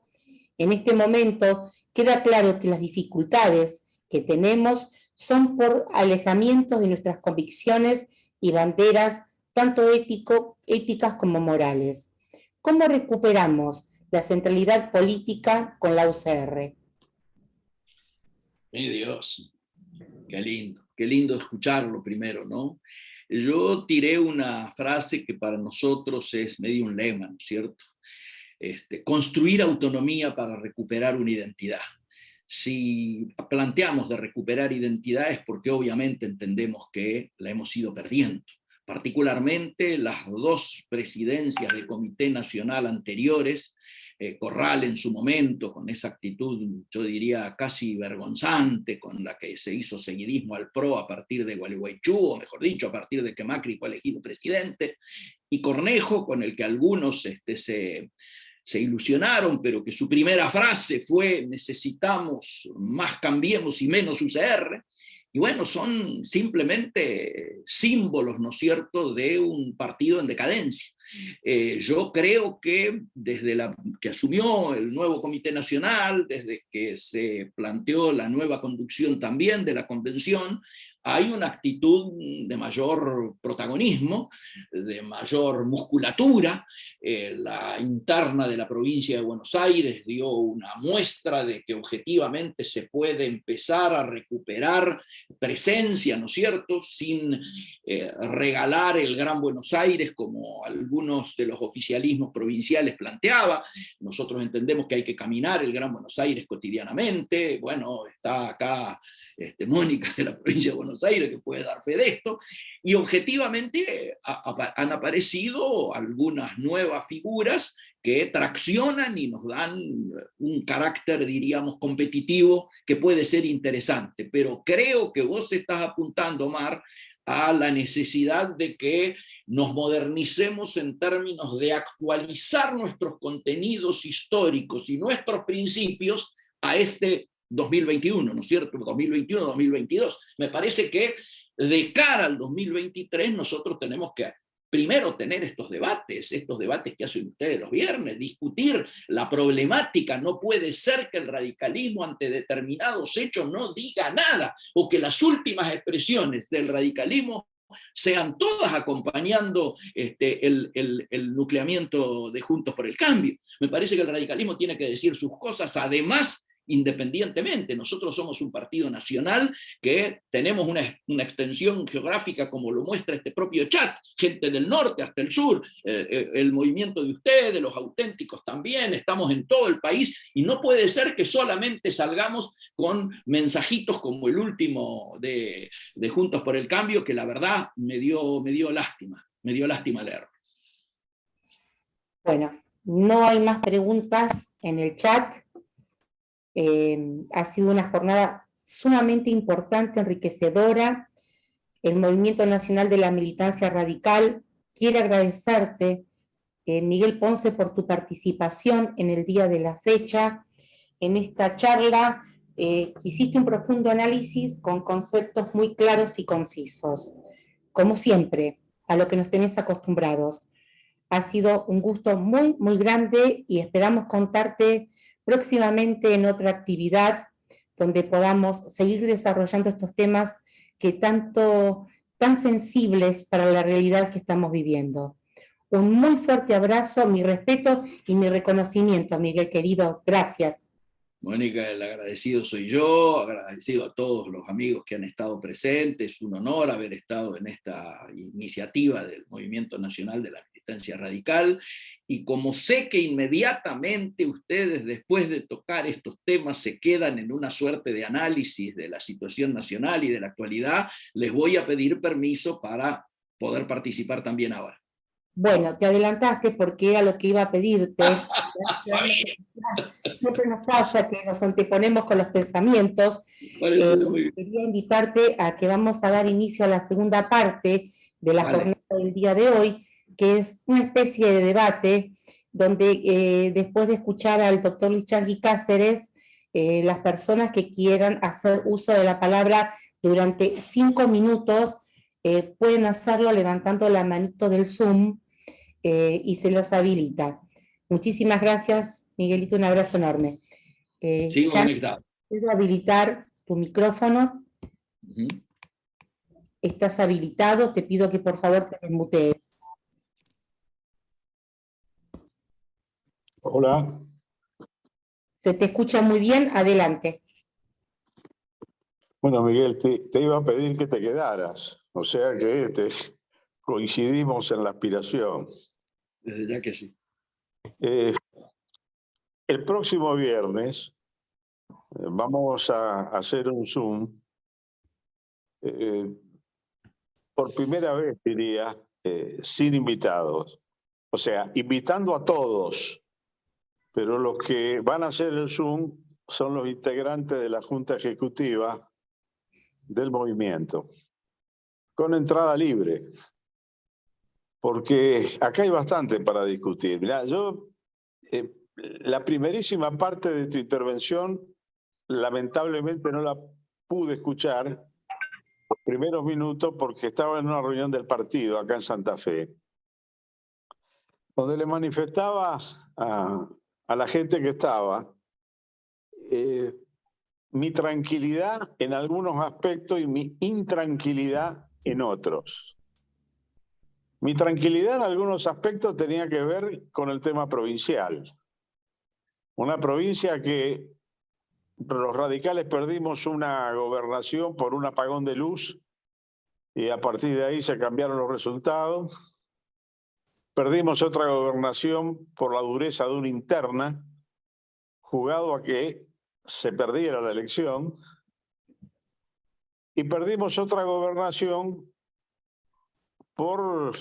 En este momento queda claro que las dificultades que tenemos son por alejamientos de nuestras convicciones y banderas, tanto éticas como morales. ¿Cómo recuperamos la centralidad política con la UCR? Mi Dios, qué lindo escucharlo primero, ¿no? Yo tiré una frase que para nosotros es medio un lema, ¿no es cierto? Construir autonomía para recuperar una identidad. Si planteamos de recuperar identidad es porque obviamente entendemos que la hemos ido perdiendo. Particularmente las dos presidencias del Comité Nacional anteriores, Corral en su momento, con esa actitud, yo diría, casi vergonzante, con la que se hizo seguidismo al PRO a partir de Gualeguaychú, o mejor dicho, a partir de que Macri fue elegido presidente, y Cornejo, con el que algunos se ilusionaron, pero que su primera frase fue necesitamos más Cambiemos y menos UCR, y bueno, son simplemente símbolos, ¿no es cierto?, de un partido en decadencia. Yo creo que desde que asumió el nuevo Comité Nacional, desde que se planteó la nueva conducción también de la convención, hay una actitud de mayor protagonismo, de mayor musculatura. La interna de la provincia de Buenos Aires dio una muestra de que objetivamente se puede empezar a recuperar presencia, ¿no es cierto?, sin regalar el Gran Buenos Aires como algunos de los oficialismos provinciales planteaba. Nosotros entendemos que hay que caminar el Gran Buenos Aires cotidianamente. Bueno, está acá Mónica de la provincia de Buenos Aires que puede dar fe de esto, y objetivamente han aparecido algunas nuevas figuras que traccionan y nos dan un carácter, diríamos, competitivo que puede ser interesante. Pero creo que vos estás apuntando, Omar, a la necesidad de que nos modernicemos en términos de actualizar nuestros contenidos históricos y nuestros principios a 2021, ¿no es cierto? 2021-2022. Me parece que de cara al 2023 nosotros tenemos que primero tener estos debates que hacen ustedes los viernes, discutir la problemática. No puede ser que el radicalismo ante determinados hechos no diga nada, o que las últimas expresiones del radicalismo sean todas acompañando el nucleamiento de Juntos por el Cambio. Me parece que el radicalismo tiene que decir sus cosas, además, independientemente. Nosotros somos un partido nacional que tenemos una extensión geográfica, como lo muestra este propio chat, gente del norte hasta el sur, el movimiento de ustedes, los auténticos también, estamos en todo el país, y no puede ser que solamente salgamos con mensajitos como el último de Juntos por el Cambio, que la verdad me dio lástima leer. Bueno, no hay más preguntas en el chat. Ha sido una jornada sumamente importante, enriquecedora. El Movimiento Nacional de la Militancia Radical quiere agradecerte, Miguel Ponce, por tu participación en el día de la fecha. En esta charla hiciste un profundo análisis con conceptos muy claros y concisos, como siempre, a lo que nos tenés acostumbrados. Ha sido un gusto muy, muy grande, y esperamos contarte próximamente en otra actividad donde podamos seguir desarrollando estos temas que tan sensibles para la realidad que estamos viviendo. Un muy fuerte abrazo, mi respeto y mi reconocimiento, Miguel querido. Gracias. Mónica, el agradecido soy yo, agradecido a todos los amigos que han estado presentes. Un honor haber estado en esta iniciativa del Movimiento Nacional de la Militancia Radical, y como sé que inmediatamente ustedes, después de tocar estos temas, se quedan en una suerte de análisis de la situación nacional y de la actualidad, les voy a pedir permiso para poder participar también ahora. Bueno, te adelantaste porque era lo que iba a pedirte. Siempre nos pasa que nos anteponemos con los pensamientos. Quería invitarte a que vamos a dar inicio a la segunda parte de la jornada del día de hoy, que es una especie de debate donde después de escuchar al doctor Luis Changui Cáceres, las personas que quieran hacer uso de la palabra durante 5 minutos pueden hacerlo levantando la manito del Zoom y se los habilita. Muchísimas gracias, Miguelito, un abrazo enorme. Sigo conectado. ¿Puedo habilitar tu micrófono? Estás habilitado, te pido que por favor te desmutees. Hola. Se te escucha muy bien, adelante. Bueno, Miguel, te iba a pedir que te quedaras, o sea que coincidimos en la aspiración. Desde ya que sí. El próximo viernes vamos a hacer un Zoom, por primera vez, diría, sin invitados. O sea, invitando a todos, pero los que van a hacer el Zoom son los integrantes de la Junta Ejecutiva del movimiento, con entrada libre, porque acá hay bastante para discutir. Mirá, la primerísima parte de tu intervención, lamentablemente no la pude escuchar los primeros minutos porque estaba en una reunión del partido acá en Santa Fe, donde le manifestaba a la gente que estaba mi tranquilidad en algunos aspectos y mi intranquilidad en otros. Mi tranquilidad en algunos aspectos tenía que ver con el tema provincial. Una provincia que los radicales perdimos una gobernación por un apagón de luz y a partir de ahí se cambiaron los resultados. Perdimos otra gobernación por la dureza de una interna, jugado a que se perdiera la elección. Y perdimos otra gobernación por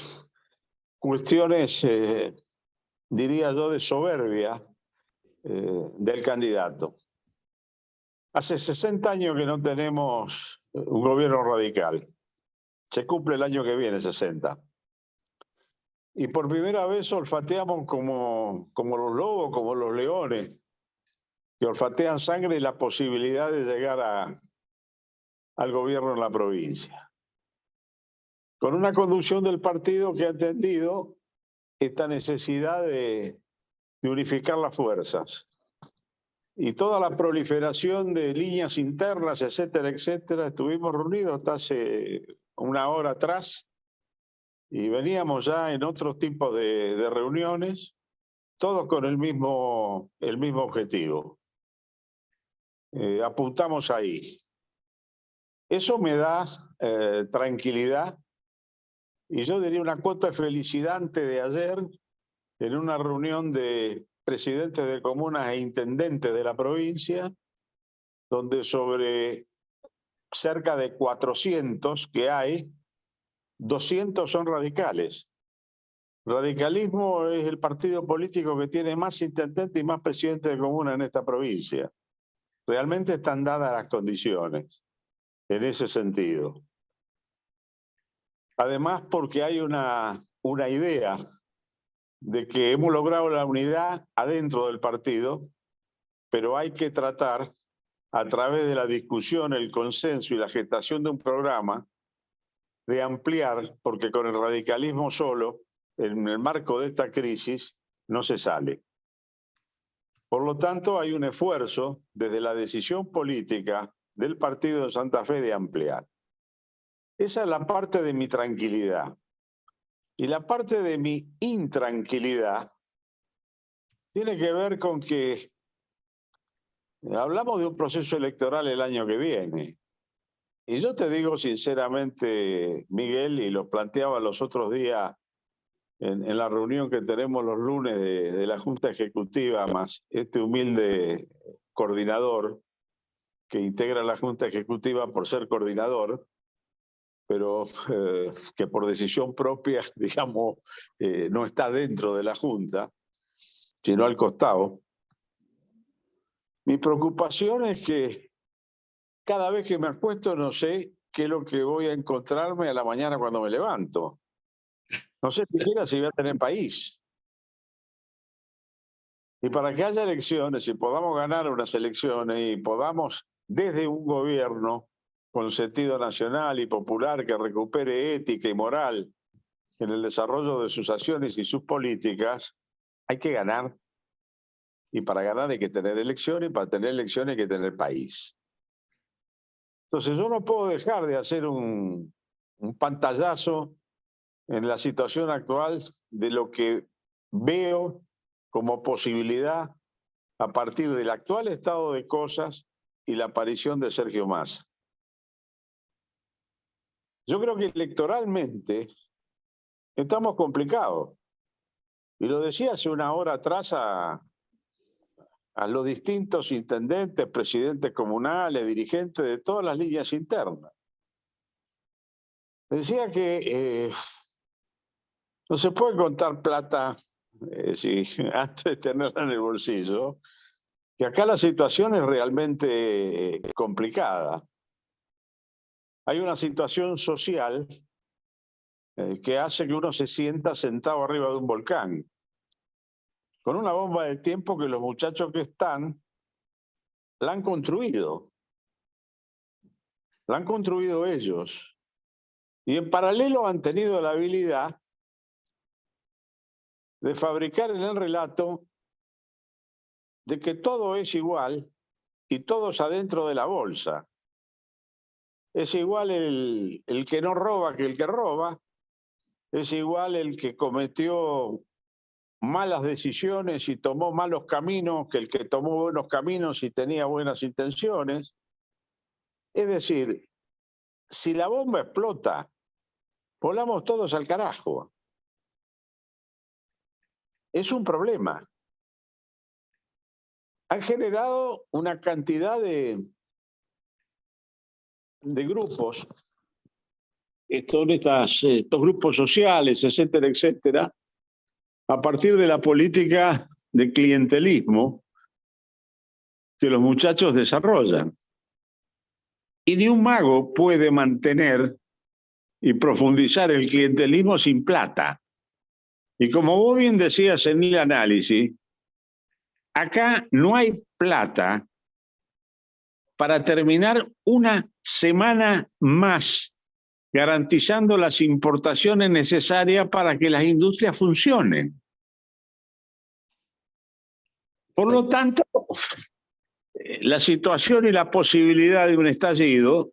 cuestiones, diría yo, de soberbia del candidato. Hace 60 años que no tenemos un gobierno radical. Se cumple el año que viene, 60. Y por primera vez olfateamos como los lobos, como los leones, que olfatean sangre y la posibilidad de llegar al gobierno en la provincia. Con una conducción del partido que ha entendido esta necesidad de unificar las fuerzas. Y toda la proliferación de líneas internas, etcétera, etcétera, estuvimos reunidos hasta hace una hora atrás y veníamos ya en otros tipos de reuniones, todos con el mismo objetivo. Apuntamos ahí. Eso me da tranquilidad y yo diría una cuota de felicidad antes de ayer en una reunión de presidentes de comunas e intendentes de la provincia, donde sobre cerca de 400 que hay, 200 son radicales. Radicalismo es el partido político que tiene más intendentes y más presidentes de comuna en esta provincia. Realmente están dadas las condiciones en ese sentido. Además, porque hay una idea de que hemos logrado la unidad adentro del partido, pero hay que tratar a través de la discusión, el consenso y la gestación de un programa de ampliar, porque con el radicalismo solo, en el marco de esta crisis, no se sale. Por lo tanto, hay un esfuerzo desde la decisión política del partido de Santa Fe de ampliar. Esa es la parte de mi tranquilidad. Y la parte de mi intranquilidad tiene que ver con que hablamos de un proceso electoral el año que viene. Y yo te digo sinceramente, Miguel, y lo planteaba los otros días en la reunión que tenemos los lunes de la Junta Ejecutiva, más este humilde coordinador que integra la Junta Ejecutiva por ser coordinador, pero que por decisión propia, digamos, no está dentro de la Junta, sino al costado. Mi preocupación es que cada vez que me acuesto no sé qué es lo que voy a encontrarme a la mañana cuando me levanto. No sé siquiera si voy a tener país. Y para que haya elecciones y podamos ganar unas elecciones y podamos, desde un gobierno con sentido nacional y popular que recupere ética y moral en el desarrollo de sus acciones y sus políticas, hay que ganar. Y para ganar hay que tener elecciones, y para tener elecciones hay que tener país. Entonces yo no puedo dejar de hacer un pantallazo en la situación actual de lo que veo como posibilidad a partir del actual estado de cosas y la aparición de Sergio Massa. Yo creo que electoralmente estamos complicados. Y lo decía hace una hora atrás a los distintos intendentes, presidentes comunales, dirigentes de todas las líneas internas. Decía que no se puede contar plata antes de tenerla en el bolsillo, que acá la situación es realmente complicada. Hay una situación social que hace que uno se sienta sentado arriba de un volcán, con una bomba de tiempo que los muchachos que están la han construido. La han construido ellos. Y en paralelo han tenido la habilidad de fabricar en el relato de que todo es igual y todos adentro de la bolsa. Es igual el que no roba que el que roba, es igual el que cometió malas decisiones y tomó malos caminos que el que tomó buenos caminos y tenía buenas intenciones. Es decir, si la bomba explota, volamos todos al carajo. Es un problema. Han generado una cantidad de grupos, estos grupos sociales, etcétera, etcétera, a partir de la política de clientelismo que los muchachos desarrollan. Y ni un mago puede mantener y profundizar el clientelismo sin plata. Y como vos bien decías en el análisis, acá no hay plata para terminar una semana más garantizando las importaciones necesarias para que las industrias funcionen. Por lo tanto, la situación y la posibilidad de un estallido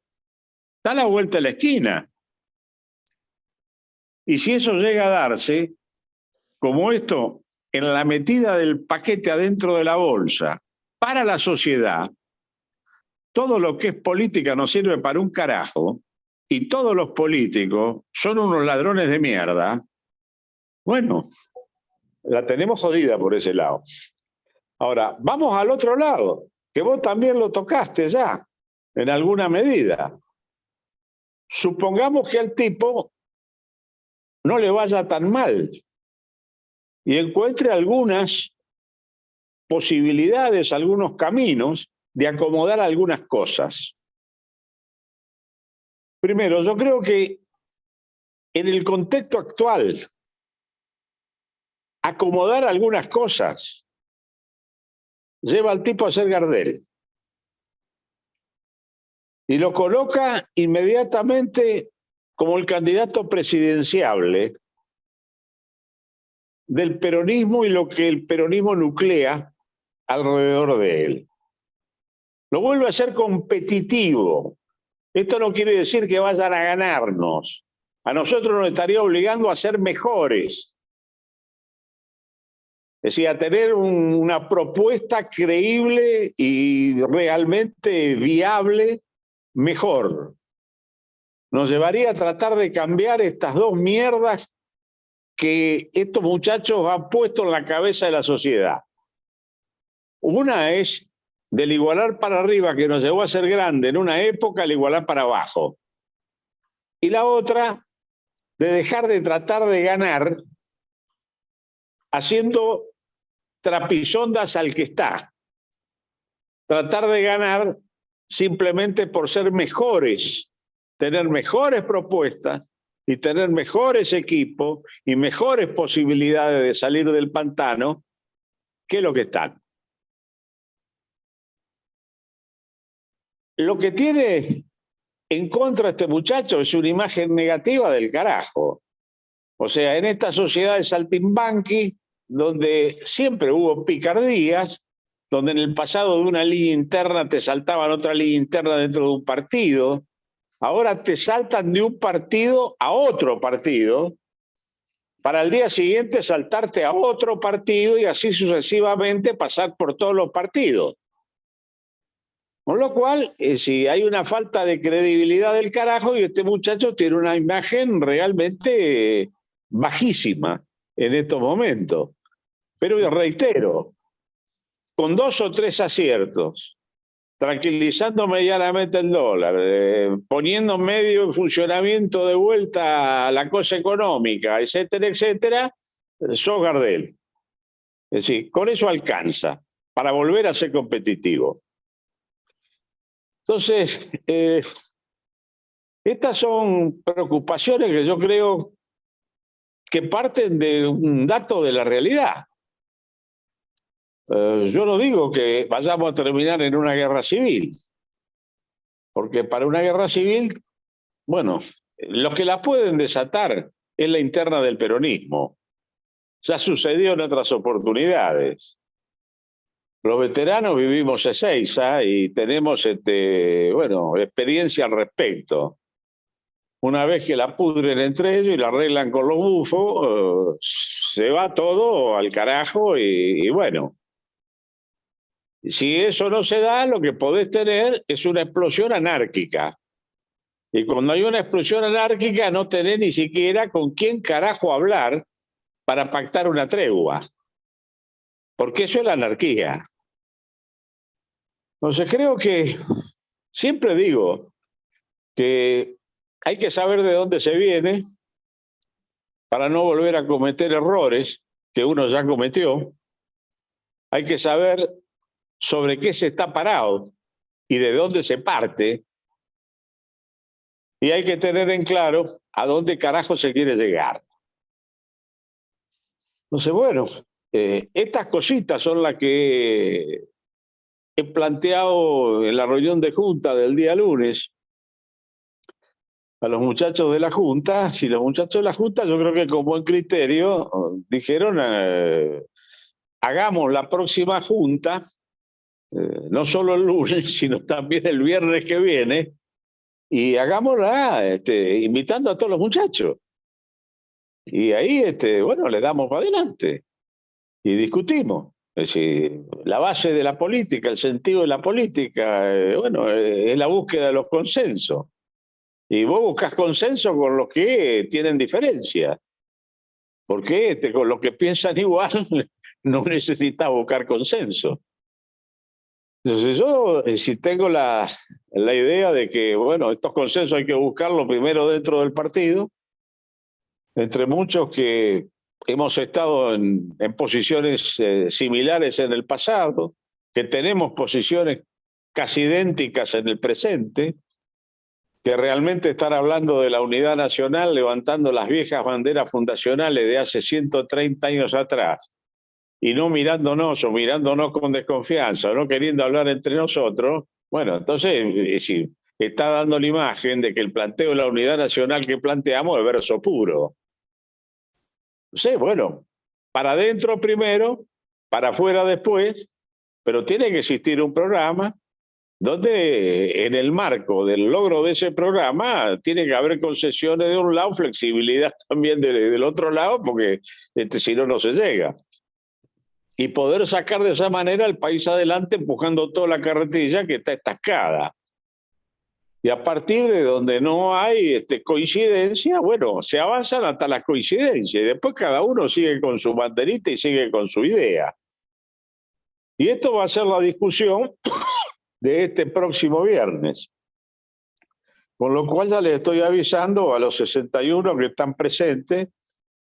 está a la vuelta de la esquina. Y si eso llega a darse, como esto, en la metida del paquete adentro de la bolsa, para la sociedad, todo lo que es política no sirve para un carajo, y todos los políticos son unos ladrones de mierda, bueno, la tenemos jodida por ese lado. Ahora, vamos al otro lado, que vos también lo tocaste ya, en alguna medida. Supongamos que al tipo no le vaya tan mal y encuentre algunas posibilidades, algunos caminos de acomodar algunas cosas. Primero, yo creo que en el contexto actual, acomodar algunas cosas lleva al tipo a ser Gardel y lo coloca inmediatamente como el candidato presidenciable del peronismo y lo que el peronismo nuclea alrededor de él. Lo vuelve a ser competitivo. Esto no quiere decir que vayan a ganarnos. A nosotros nos estaría obligando a ser mejores. Es decir, a tener una propuesta creíble y realmente viable mejor. Nos llevaría a tratar de cambiar estas dos mierdas que estos muchachos han puesto en la cabeza de la sociedad. Una es del igualar para arriba, que nos llevó a ser grande en una época, al igualar para abajo. Y la otra, de dejar de tratar de ganar haciendo trapisondas al que está. Tratar de ganar simplemente por ser mejores, tener mejores propuestas y tener mejores equipos y mejores posibilidades de salir del pantano que lo que están. Lo que tiene en contra este muchacho es una imagen negativa del carajo. O sea, en esta sociedad de saltimbanqui, donde siempre hubo picardías, donde en el pasado de una línea interna te saltaban otra línea interna dentro de un partido, ahora te saltan de un partido a otro partido, para el día siguiente saltarte a otro partido y así sucesivamente pasar por todos los partidos. Con lo cual, si hay una falta de credibilidad del carajo y este muchacho tiene una imagen realmente bajísima en estos momentos. Pero yo reitero, con 2 o 3 aciertos, tranquilizando medianamente el dólar, poniendo medio en funcionamiento de vuelta a la cosa económica, etcétera, etcétera, sos Gardel. Es decir, con eso alcanza para volver a ser competitivo. Entonces, estas son preocupaciones que yo creo que parten de un dato de la realidad. Yo no digo que vayamos a terminar en una guerra civil, porque para una guerra civil, bueno, los que la pueden desatar es la interna del peronismo. Ya sucedió en otras oportunidades. Los veteranos vivimos Ezeiza y tenemos experiencia al respecto. Una vez que la pudren entre ellos y la arreglan con los bufos, se va todo al carajo y bueno. Si eso no se da, lo que podés tener es una explosión anárquica. Y cuando hay una explosión anárquica no tenés ni siquiera con quién carajo hablar para pactar una tregua. Porque eso es la anarquía. Entonces creo que, siempre digo, que hay que saber de dónde se viene para no volver a cometer errores que uno ya cometió. Hay que saber sobre qué se está parado y de dónde se parte. Y hay que tener en claro a dónde carajo se quiere llegar. Entonces, bueno, estas cositas son las que he planteado en la reunión de junta del día lunes a los muchachos de la junta. Y los muchachos de la junta, yo creo que con buen criterio, dijeron, hagamos la próxima junta, no solo el lunes, sino también el viernes que viene, y hagámosla invitando a todos los muchachos. Y ahí, bueno, le damos para adelante y discutimos. Es decir, la base de la política, el sentido de la política, es la búsqueda de los consensos. Y vos buscas consenso con los que tienen diferencia. Porque con los que piensan igual no necesitas buscar consenso. Entonces yo si tengo la idea de que, bueno, estos consensos hay que buscarlos primero dentro del partido, entre muchos que hemos estado en posiciones similares en el pasado, que tenemos posiciones casi idénticas en el presente, que realmente estar hablando de la unidad nacional, levantando las viejas banderas fundacionales de hace 130 años atrás, y no mirándonos o mirándonos con desconfianza, o no queriendo hablar entre nosotros, bueno, entonces sí, está dando la imagen de que el planteo de la unidad nacional que planteamos es verso puro. Sí, bueno, para adentro primero, para afuera después, pero tiene que existir un programa donde en el marco del logro de ese programa tiene que haber concesiones de un lado, flexibilidad también del otro lado, porque si no, no se llega. Y poder sacar de esa manera el país adelante empujando toda la carretilla que está estancada. Y a partir de donde no hay coincidencia, bueno, se avanzan hasta las coincidencias y después cada uno sigue con su banderita y sigue con su idea. Y esto va a ser la discusión de este próximo viernes. Con lo cual ya les estoy avisando a los 61 que están presentes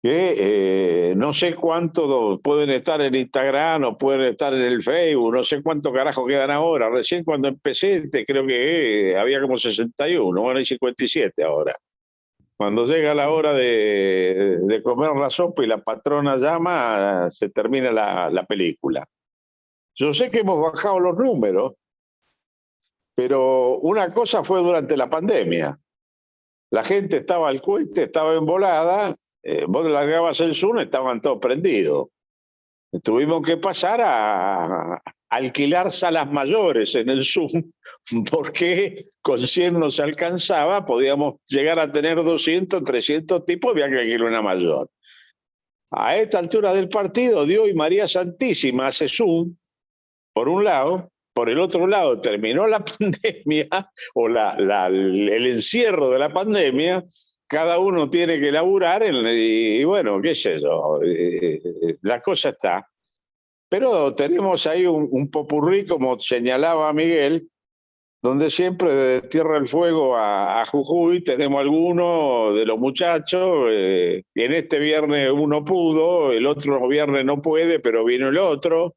que no sé cuánto pueden estar en Instagram o pueden estar en el Facebook, no sé cuánto carajo quedan ahora. Recién cuando empecé creo que había como 61, bueno, hay 57 ahora. Cuando llega la hora de comer la sopa y la patrona llama, se termina la película. Yo sé que hemos bajado los números, pero una cosa fue durante la pandemia. La gente estaba al cohete, estaba embolada. Vos largabas el Zoom, estaban todos prendidos. Tuvimos que pasar a alquilar salas mayores en el Zoom, porque con 100 no se alcanzaba, podíamos llegar a tener 200, 300 tipos, había que alquilar una mayor. A esta altura del partido, Dios y María Santísima hace Zoom, por un lado. Por el otro lado, terminó la pandemia o el encierro de la pandemia cada uno tiene que laburar y bueno, qué sé yo, la cosa está. Pero tenemos ahí un popurrí, como señalaba Miguel, donde siempre de Tierra del Fuego a Jujuy tenemos algunos de los muchachos. En este viernes uno pudo, el otro viernes no puede, pero vino el otro.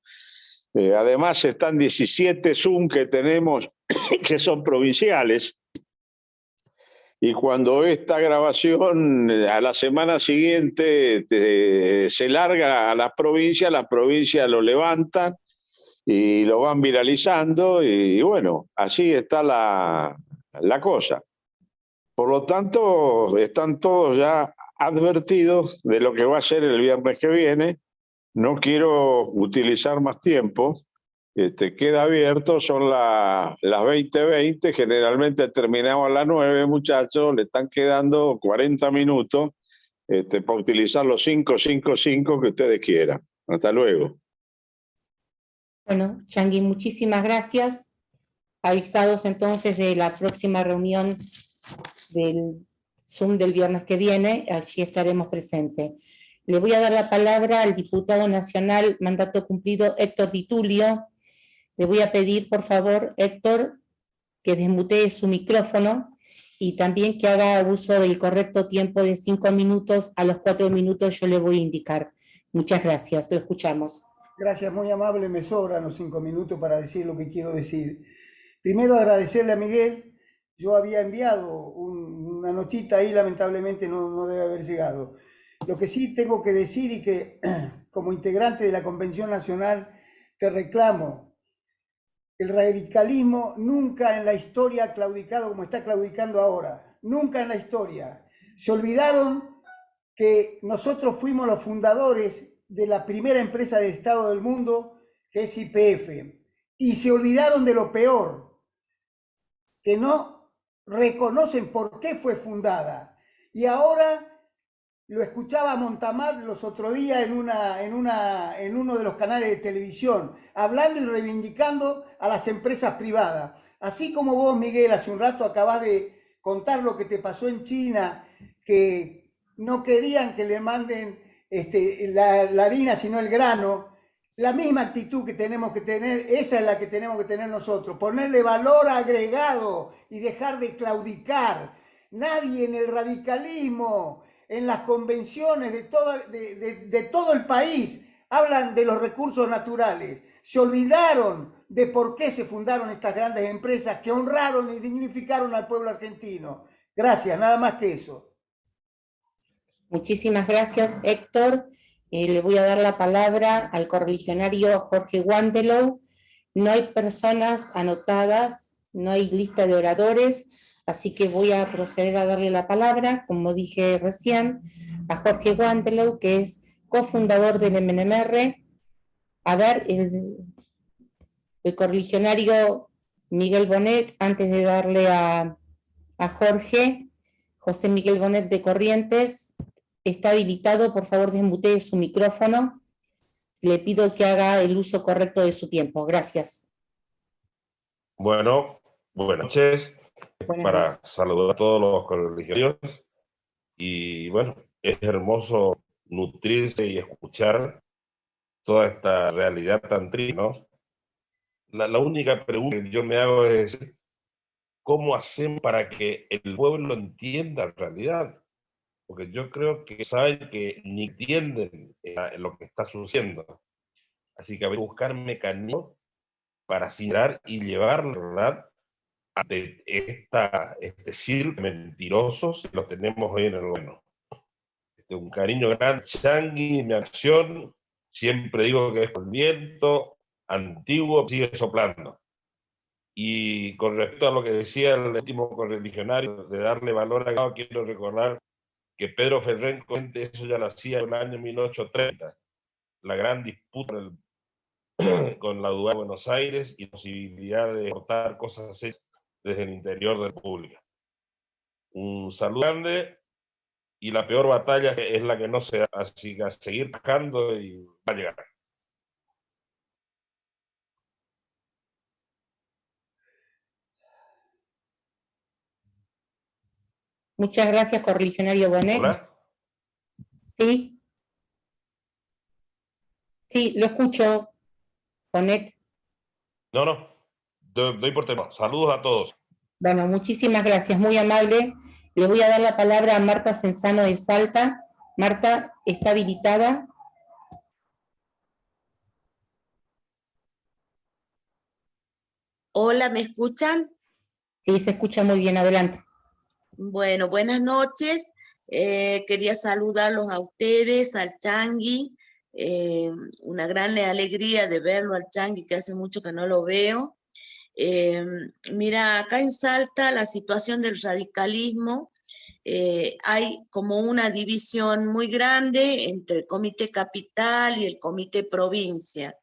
Además están 17 Zoom que tenemos que son provinciales. Y cuando esta grabación a la semana siguiente se larga a las provincias lo levantan y lo van viralizando y bueno, así está la cosa. Por lo tanto, están todos ya advertidos de lo que va a ser el viernes que viene. No quiero utilizar más tiempo. Queda abierto, son las 20:20, generalmente terminamos a las 9, muchachos, le están quedando 40 minutos para utilizar los 5 que ustedes quieran. Hasta luego. Bueno, Yangui, muchísimas gracias. Avisados entonces de la próxima reunión del Zoom del viernes que viene, allí estaremos presentes. Le voy a dar la palabra al diputado nacional, mandato cumplido, Héctor Di Tulio. Le voy a pedir, por favor, Héctor, que desmutee su micrófono y también que haga uso del correcto tiempo de 5 minutos. A los 4 minutos yo le voy a indicar. Muchas gracias, lo escuchamos. Gracias, muy amable, me sobran los 5 minutos para decir lo que quiero decir. Primero agradecerle a Miguel, yo había enviado una notita ahí, lamentablemente no debe haber llegado. Lo que sí tengo que decir y que como integrante de la Convención Nacional te reclamo, el radicalismo nunca en la historia ha claudicado como está claudicando ahora, nunca en la historia. Se olvidaron que nosotros fuimos los fundadores de la primera empresa de Estado del mundo, que es YPF, y se olvidaron de lo peor, que no reconocen por qué fue fundada. Y ahora lo escuchaba Montamar los otros días en uno de los canales de televisión, hablando y reivindicando a las empresas privadas. Así como vos, Miguel, hace un rato acabás de contar lo que te pasó en China, que no querían que le manden la harina, sino el grano. La misma actitud que tenemos que tener, esa es la que tenemos que tener nosotros, ponerle valor agregado y dejar de claudicar. Nadie en el radicalismo, en las convenciones de todo el país, hablan de los recursos naturales. Se olvidaron de por qué se fundaron estas grandes empresas que honraron y dignificaron al pueblo argentino. Gracias, nada más que eso. Muchísimas gracias, Héctor. Le voy a dar la palabra al correligionario Jorge Wandelow. No hay personas anotadas, no hay lista de oradores, así que voy a proceder a darle la palabra, como dije recién, a Jorge Wandelow, que es cofundador del MNMR. A ver, el correligionario Miguel Bonet, antes de darle a Jorge, José Miguel Bonet de Corrientes, está habilitado, por favor desmutee su micrófono. Le pido que haga el uso correcto de su tiempo. Gracias. Bueno, buenas noches. Buenas noches. Saludar a todos los correligionarios. Y bueno, es hermoso nutrirse y escuchar toda esta realidad tan triste, ¿no? La única pregunta que yo me hago es, ¿cómo hacemos para que el pueblo entienda la realidad? Porque yo creo que saben que ni entienden lo que está sucediendo. Así que hay que buscar mecanismos para asimilar y llevar la verdad ante este circo de mentirosos que los tenemos hoy en el gobierno. Un cariño grande, Changi, mi acción, siempre digo que es el viento antiguo sigue soplando. Y con respecto a lo que decía el último correligionario, de darle valor a quiero recordar que Pedro Ferrer, eso ya lo hacía en el año 1830, la gran disputa con la aduana de Buenos Aires y la posibilidad de exportar cosas desde el interior de la República. Un saludo grande, y la peor batalla es la que no se da, así que a seguir trabajando y va a llegar. Muchas gracias, correligionario Bonet. ¿Hola? Sí. Sí, lo escucho, Bonet. No, doy por tema. Saludos a todos. Bueno, muchísimas gracias, muy amable. Le voy a dar la palabra a Marta Senzano de Salta. Marta, ¿está habilitada? Hola, ¿me escuchan? Sí, se escucha muy bien, adelante. Bueno, buenas noches. Quería saludarlos a ustedes, al Changui. Una gran alegría de verlo al Changui, que hace mucho que no lo veo. Mira, acá en Salta la situación del radicalismo, hay como una división muy grande entre el Comité Capital y el Comité Provincia,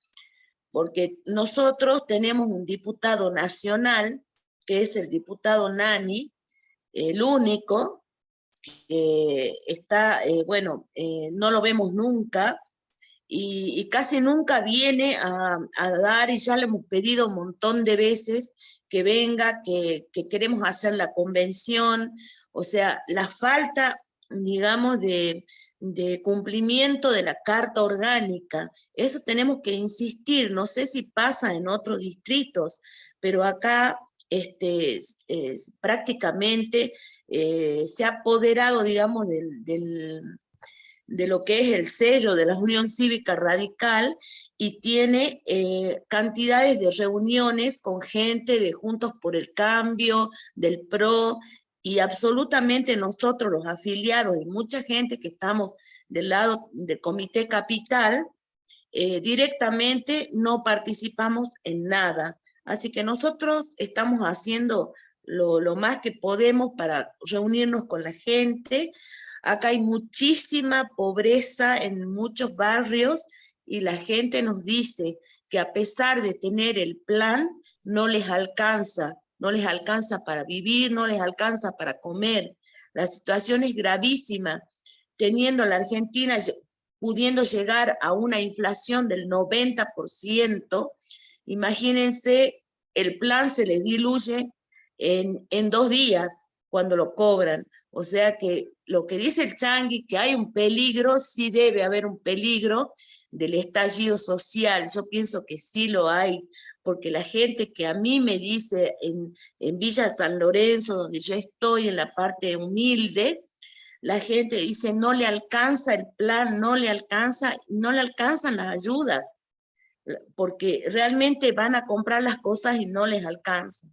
porque nosotros tenemos un diputado nacional, que es el diputado Nani, el único, está, no lo vemos nunca, y casi nunca viene a dar, y ya le hemos pedido un montón de veces que venga, que queremos hacer la convención, o sea, la falta, digamos, de cumplimiento de la Carta Orgánica, eso tenemos que insistir, no sé si pasa en otros distritos, pero acá prácticamente se ha apoderado, digamos, de lo que es el sello de la Unión Cívica Radical y tiene cantidades de reuniones con gente de Juntos por el Cambio, del PRO, y absolutamente nosotros los afiliados y mucha gente que estamos del lado del Comité Capital, directamente no participamos en nada. Así que nosotros estamos haciendo lo más que podemos para reunirnos con la gente. Acá hay muchísima pobreza en muchos barrios y la gente nos dice que a pesar de tener el plan, no les alcanza para vivir, no les alcanza para comer. La situación es gravísima, teniendo la Argentina pudiendo llegar a una inflación del 90%, imagínense, el plan se les diluye en 2 días cuando lo cobran. O sea que lo que dice el Changui, que hay un peligro, sí debe haber un peligro del estallido social. Yo pienso que sí lo hay, porque la gente que a mí me dice en Villa San Lorenzo, donde yo estoy, en la parte humilde, la gente dice no le alcanza el plan, no le alcanzan las ayudas, porque realmente van a comprar las cosas y no les alcanza.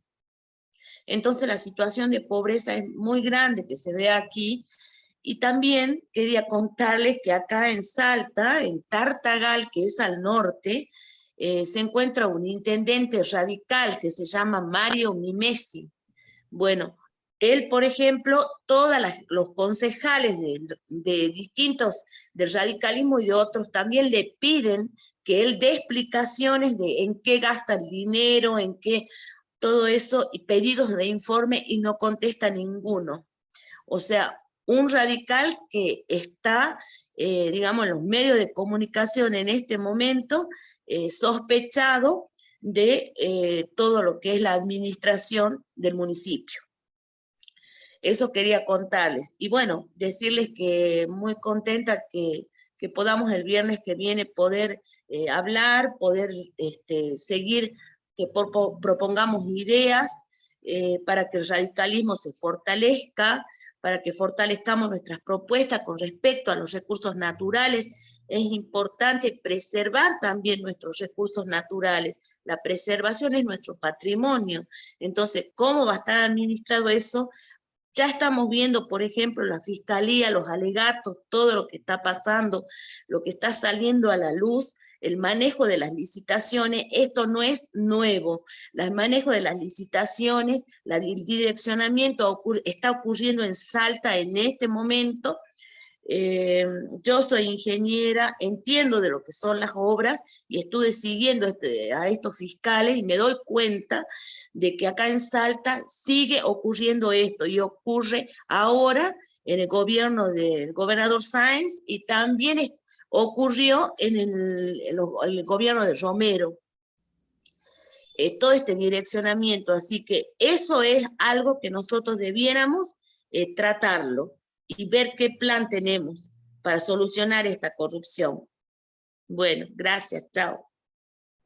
Entonces la situación de pobreza es muy grande que se ve aquí. Y también quería contarles que acá en Salta, en Tartagal, que es al norte, se encuentra un intendente radical que se llama Mario Mimesi. Bueno, él, por ejemplo, todos los concejales de distintos, del radicalismo y de otros, también le piden que él dé explicaciones de en qué gasta el dinero, en qué, todo eso, y pedidos de informe, y no contesta ninguno. O sea, un radical que está, digamos, en los medios de comunicación en este momento, sospechado de todo lo que es la administración del municipio. Eso quería contarles. Y bueno, decirles que muy contenta que podamos el viernes que viene poder hablar, poder seguir, que propongamos ideas para que el radicalismo se fortalezca, para que fortalezcamos nuestras propuestas con respecto a los recursos naturales. Es importante preservar también nuestros recursos naturales. La preservación es nuestro patrimonio. Entonces, ¿cómo va a estar administrado eso? Ya estamos viendo, por ejemplo, la fiscalía, los alegatos, todo lo que está pasando, lo que está saliendo a la luz, el manejo de las licitaciones. Esto no es nuevo. El manejo de las licitaciones, el direccionamiento está ocurriendo en Salta en este momento. Yo soy ingeniera, entiendo de lo que son las obras y estuve siguiendo a estos fiscales y me doy cuenta de que acá en Salta sigue ocurriendo esto y ocurre ahora en el gobierno del gobernador Sáenz y también ocurrió en el gobierno de Romero. Todo este direccionamiento, así que eso es algo que nosotros debiéramos tratarlo y ver qué plan tenemos para solucionar esta corrupción. Bueno, gracias, chao.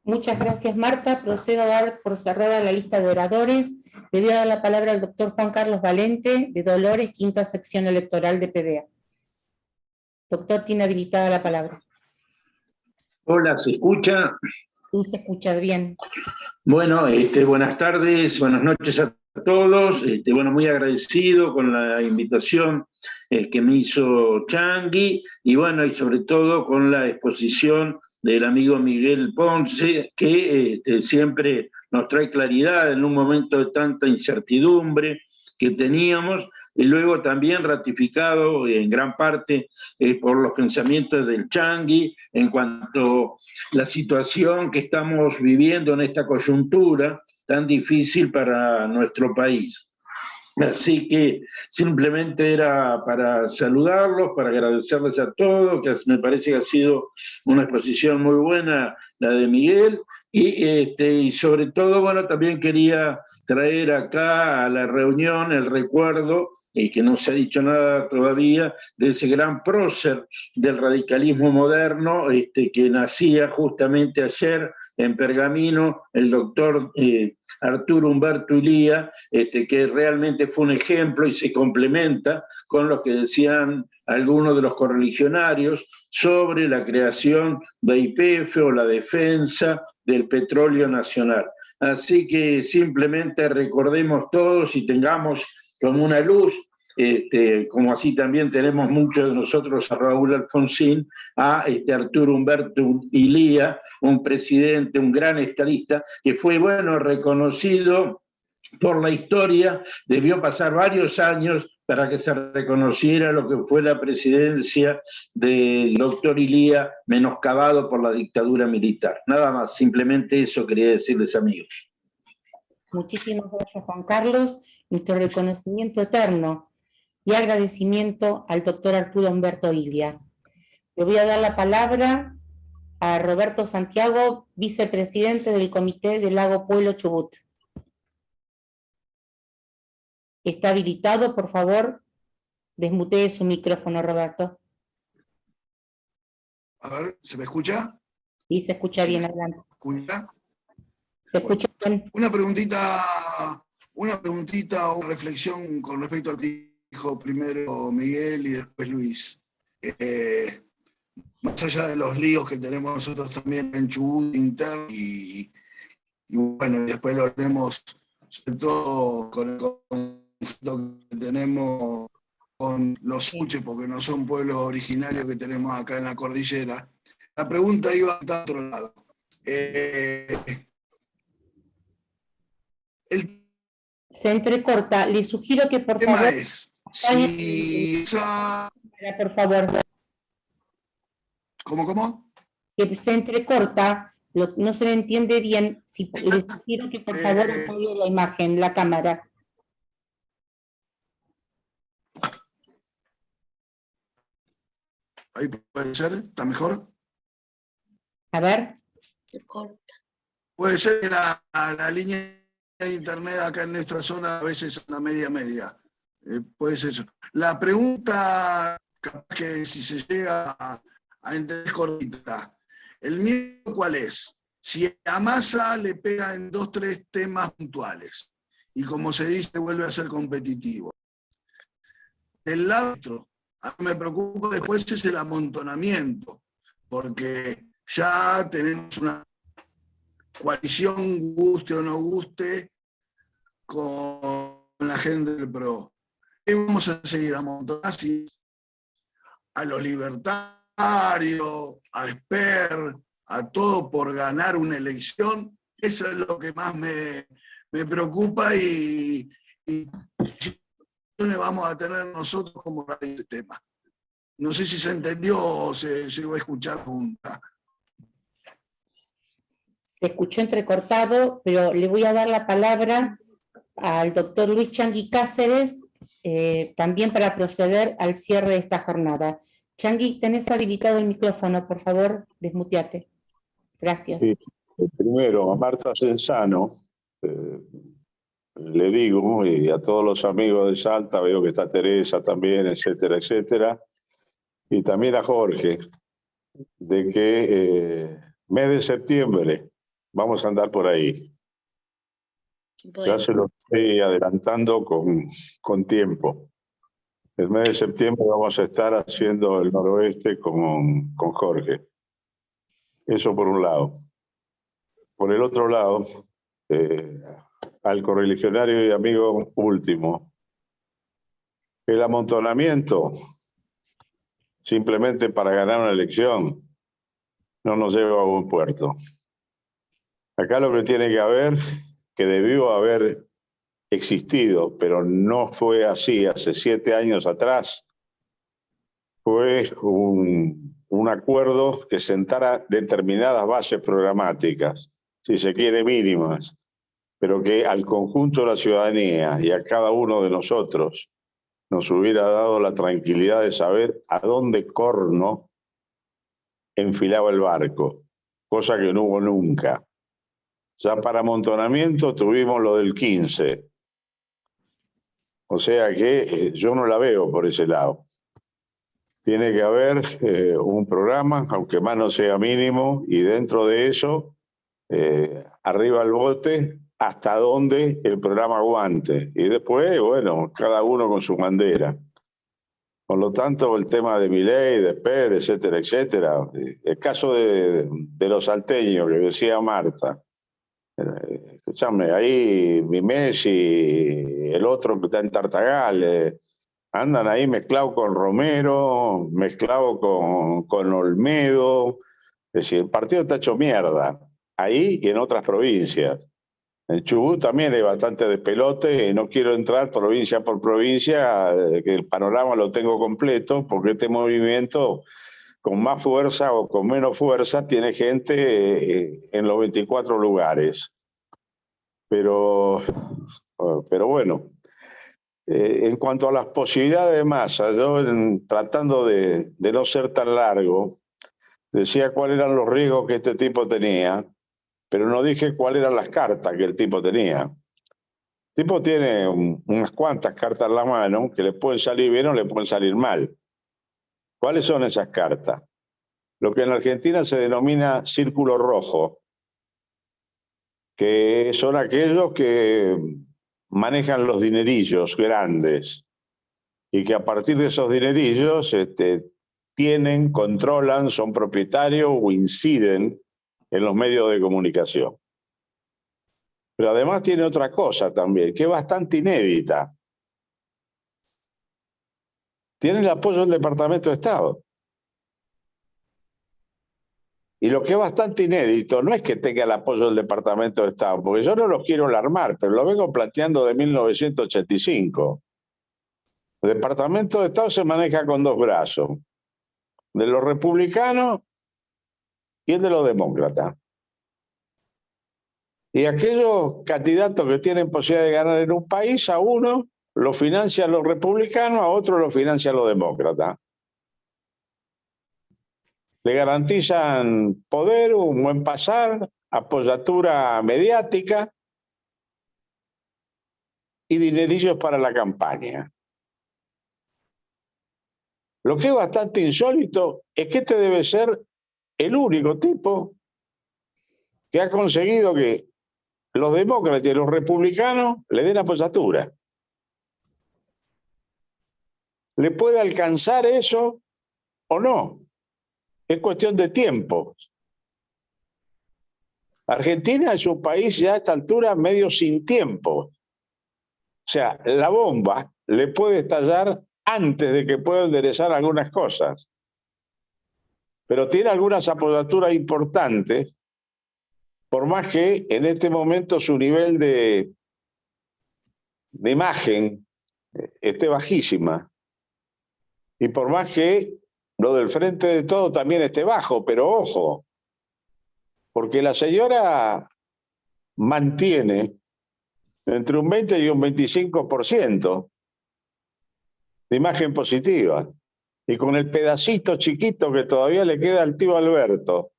Muchas gracias, Marta. Procedo a dar por cerrada la lista de oradores. Le voy a dar la palabra al doctor Juan Carlos Valente, de Dolores, quinta sección electoral de PDA. Doctor, tiene habilitada la palabra. Hola, ¿se escucha? Sí, se escucha bien. Bueno, buenas tardes, buenas noches a todos. Bueno, muy agradecido con la invitación que me hizo Changi y bueno, y sobre todo con la exposición del amigo Miguel Ponce, que siempre nos trae claridad en un momento de tanta incertidumbre que teníamos, y luego también ratificado en gran parte por los pensamientos del Changi en cuanto a la situación que estamos viviendo en esta coyuntura tan difícil para nuestro país. Así que simplemente era para saludarlos, para agradecerles a todos, que me parece que ha sido una exposición muy buena la de Miguel, y sobre todo, bueno, también quería traer acá a la reunión el recuerdo, que no se ha dicho nada todavía, de ese gran prócer del radicalismo moderno, que nacía justamente ayer en Pergamino, el doctor Arturo Umberto Illia, que realmente fue un ejemplo y se complementa con lo que decían algunos de los correligionarios sobre la creación de YPF o la defensa del petróleo nacional. Así que simplemente recordemos todos y tengamos como una luz, como así también tenemos muchos de nosotros a Raúl Alfonsín, a Arturo Umberto Illia, un presidente, un gran estadista, que fue, bueno, reconocido por la historia, debió pasar varios años para que se reconociera lo que fue la presidencia del doctor Illia, menoscabado por la dictadura militar. Nada más, simplemente eso quería decirles, amigos. Muchísimas gracias, Juan Carlos. Nuestro reconocimiento eterno y agradecimiento al doctor Arturo Umberto Illia. Le voy a dar la palabra a Roberto Santiago, vicepresidente del Comité del Lago Puelo Chubut. ¿Está habilitado? Por favor, desmutee su micrófono, Roberto. A ver, ¿se me escucha? Sí, se escucha bien, adelante. ¿Escucha? Se escucha bien. Una preguntita o una reflexión con respecto a lo que dijo primero Miguel y después Luis. Más allá de los líos que tenemos nosotros también en Chubut interno y bueno, después lo tenemos sobre todo con el conflicto que tenemos con los Uche, porque no son pueblos originarios que tenemos acá en la cordillera. La pregunta iba a otro lado. Se entrecorta. Le sugiero que por tema favor... es, si esa... Por favor. ¿Cómo? Que se entrecorta, no se le entiende bien. Le sugiero que por favor apoye la imagen, la cámara. Ahí puede ser, ¿está mejor? A ver. Se corta. Puede ser que la línea de internet acá en nuestra zona a veces anda media. Puede ser eso. La pregunta, capaz que si se llega a entender cortita, ¿el miedo cuál es? Si a Massa le pega en 2 o 3 temas puntuales y como se dice vuelve a ser competitivo. Del lado nuestro, a mí me preocupa después es el amontonamiento, porque ya tenemos una coalición, guste o no guste, con la gente del PRO. ¿Qué vamos a seguir amontonando a los libertarios, a Esper, a todo por ganar una elección? Eso es lo que más me preocupa y vamos a tener nosotros como radio de tema. No sé si se entendió o se llegó a escuchar junta. Se escuchó entrecortado, pero le voy a dar la palabra al doctor Luis Changi Cáceres, también para proceder al cierre de esta jornada. Changi, tenés habilitado el micrófono, por favor, le digo, y a todos los amigos de Salta, veo que está Teresa también, etcétera, etcétera, y también a Jorge, de que mes de septiembre vamos a andar por ahí. Bueno, Ya se lo estoy adelantando con tiempo. El mes de septiembre vamos a estar haciendo el noroeste con Jorge. Eso por un lado. Por el otro lado, al correligionario y amigo último, el amontonamiento, simplemente para ganar una elección, no nos lleva a buen puerto. Acá lo que tiene que haber, que debió haber existido, pero no fue así hace 7 años atrás, fue un acuerdo que sentara determinadas bases programáticas, si se quiere mínimas, pero que al conjunto de la ciudadanía y a cada uno de nosotros nos hubiera dado la tranquilidad de saber a dónde corno enfilaba el barco, cosa que no hubo nunca. Ya para amontonamiento tuvimos lo del 15. O sea que yo no la veo por ese lado. Tiene que haber un programa, aunque más no sea mínimo, y dentro de eso, arriba el bote, hasta donde el programa aguante. Y después, bueno, cada uno con su bandera. Por lo tanto, el tema de Milei, de Pérez, etcétera, etcétera. El caso de los salteños que decía Marta. Escúchame, ahí mi Messi, el otro que está en Tartagal, andan ahí mezclados con Romero, mezclados con Olmedo. Es decir, el partido está hecho mierda, ahí y en otras provincias. En Chubut también hay bastante despelote y no quiero entrar provincia por provincia, que el panorama lo tengo completo, porque este movimiento, con más fuerza o con menos fuerza, tiene gente en los 24 lugares. Pero bueno, en cuanto a las posibilidades de masa, yo tratando de no ser tan largo, decía cuáles eran los riesgos que este tipo tenía, pero no dije cuáles eran las cartas que el tipo tenía. El tipo tiene unas cuantas cartas en la mano que le pueden salir bien o le pueden salir mal. ¿Cuáles son esas cartas? Lo que en Argentina se denomina círculo rojo, que son aquellos que manejan los dinerillos grandes y que a partir de esos dinerillos tienen, controlan, son propietarios o inciden en los medios de comunicación. Pero además tiene otra cosa también, que es bastante inédita. Tiene el apoyo del Departamento de Estado. Y lo que es bastante inédito no es que tenga el apoyo del Departamento de Estado, porque yo no los quiero alarmar, pero lo vengo planteando de 1985. El Departamento de Estado se maneja con 2 brazos, de los republicanos y el de los demócratas. Y aquellos candidatos que tienen posibilidad de ganar en un país, a uno lo financian los republicanos, a otro lo financian los demócratas. Le garantizan poder, un buen pasar, apoyatura mediática y dinerillos para la campaña. Lo que es bastante insólito es que este debe ser el único tipo que ha conseguido que los demócratas y los republicanos le den apoyatura. ¿Le puede alcanzar eso o no? Es cuestión de tiempo. Argentina es un país ya a esta altura medio sin tiempo. O sea, la bomba le puede estallar antes de que pueda enderezar algunas cosas. Pero tiene algunas apoyaturas importantes, por más que en este momento su nivel de imagen esté bajísima. Y por más que lo del Frente de Todos también esté bajo, pero ojo, porque la señora mantiene entre un 20 y un 25% de imagen positiva. Y con el pedacito chiquito que todavía le queda al tío Alberto,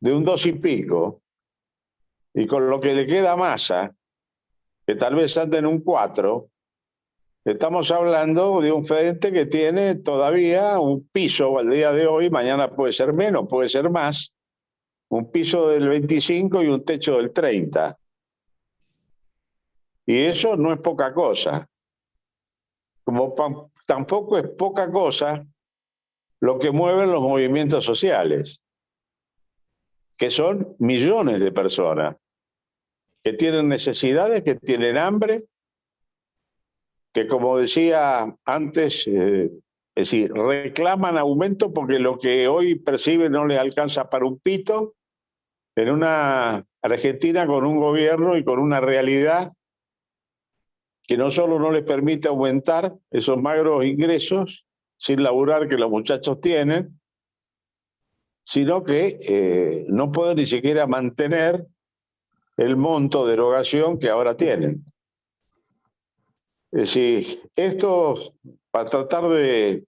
de un 2 y pico, y con lo que le queda a Massa, que tal vez anda en un 4, estamos hablando de un frente que tiene todavía un piso al día de hoy, mañana puede ser menos, puede ser más, un piso del 25 y un techo del 30. Y eso no es poca cosa. Como tampoco es poca cosa lo que mueven los movimientos sociales, que son millones de personas que tienen necesidades, que tienen hambre, que como decía antes, es decir, reclaman aumento porque lo que hoy perciben no les alcanza para un pito, en una Argentina con un gobierno y con una realidad que no solo no les permite aumentar esos magros ingresos sin laburar que los muchachos tienen, sino que no pueden ni siquiera mantener el monto de erogación que ahora tienen. Es decir, esto para tratar de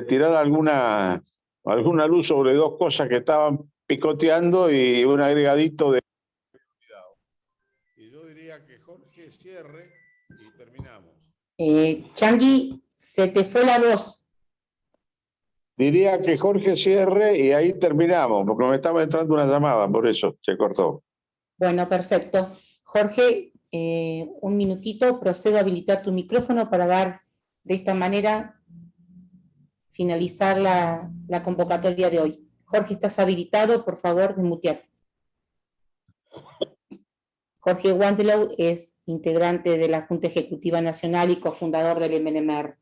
tirar alguna luz sobre dos cosas que estaban picoteando y un agregadito de... Y yo diría que Jorge cierre y terminamos. Changi, se te fue la voz. Diría que Jorge cierre y ahí terminamos, porque me estaba entrando una llamada, por eso se cortó. Bueno, perfecto. Jorge, un minutito, procedo a habilitar tu micrófono para dar de esta manera finalizar la convocatoria de hoy. Jorge, estás habilitado, por favor, desmutear. Jorge Wandelow es integrante de la Junta Ejecutiva Nacional y cofundador del MNMR.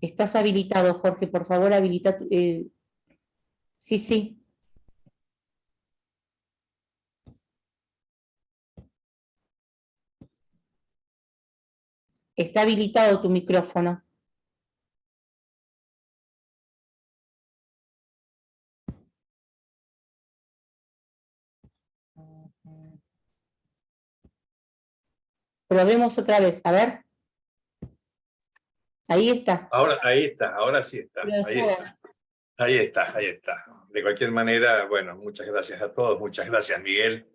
Estás habilitado, Jorge, por favor, habilita. Sí. Está habilitado tu micrófono. Probemos otra vez, a ver. Ahí está. Ahí está, ahora sí está. Ahí está. De cualquier manera, bueno, muchas gracias a todos, muchas gracias, Miguel.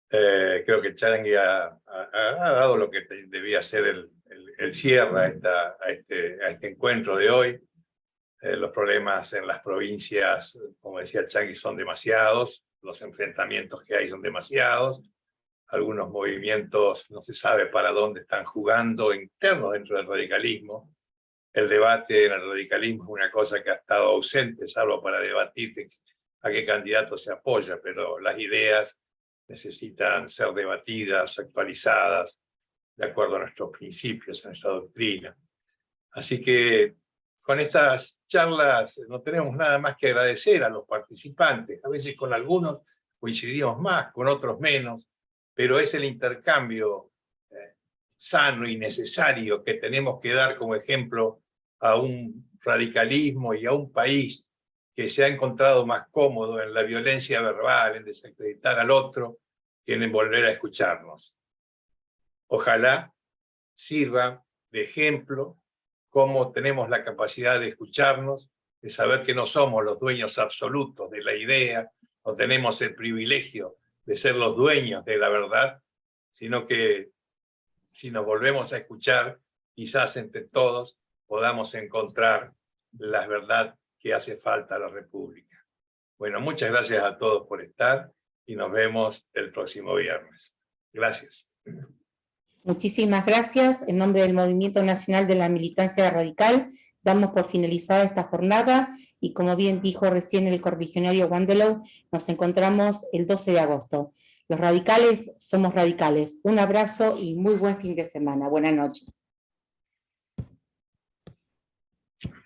Creo que Changi ha dado lo que debía ser el cierre a este encuentro de hoy. Los problemas en las provincias, como decía Changi, son demasiados, los enfrentamientos que hay son demasiados, algunos movimientos no se sabe para dónde están jugando internos dentro del radicalismo. El debate en el radicalismo es una cosa que ha estado ausente, salvo para debatir a qué candidato se apoya, pero las ideas necesitan ser debatidas, actualizadas, de acuerdo a nuestros principios, a nuestra doctrina. Así que con estas charlas no tenemos nada más que agradecer a los participantes. A veces con algunos coincidimos más, con otros menos, pero es el intercambio sano y necesario que tenemos que dar como ejemplo a un radicalismo y a un país que se ha encontrado más cómodo en la violencia verbal, en desacreditar al otro, que en volver a escucharnos. Ojalá sirva de ejemplo cómo tenemos la capacidad de escucharnos, de saber que no somos los dueños absolutos de la idea, no tenemos el privilegio de ser los dueños de la verdad, sino que si nos volvemos a escuchar, quizás entre todos podamos encontrar la verdad que hace falta a la República. Bueno, muchas gracias a todos por estar y nos vemos el próximo viernes. Gracias. Muchísimas gracias. En nombre del Movimiento Nacional de la Militancia Radical, damos por finalizada esta jornada y como bien dijo recién el correligionario Wandelow, nos encontramos el 12 de agosto. Los radicales somos radicales. Un abrazo y muy buen fin de semana. Buenas noches.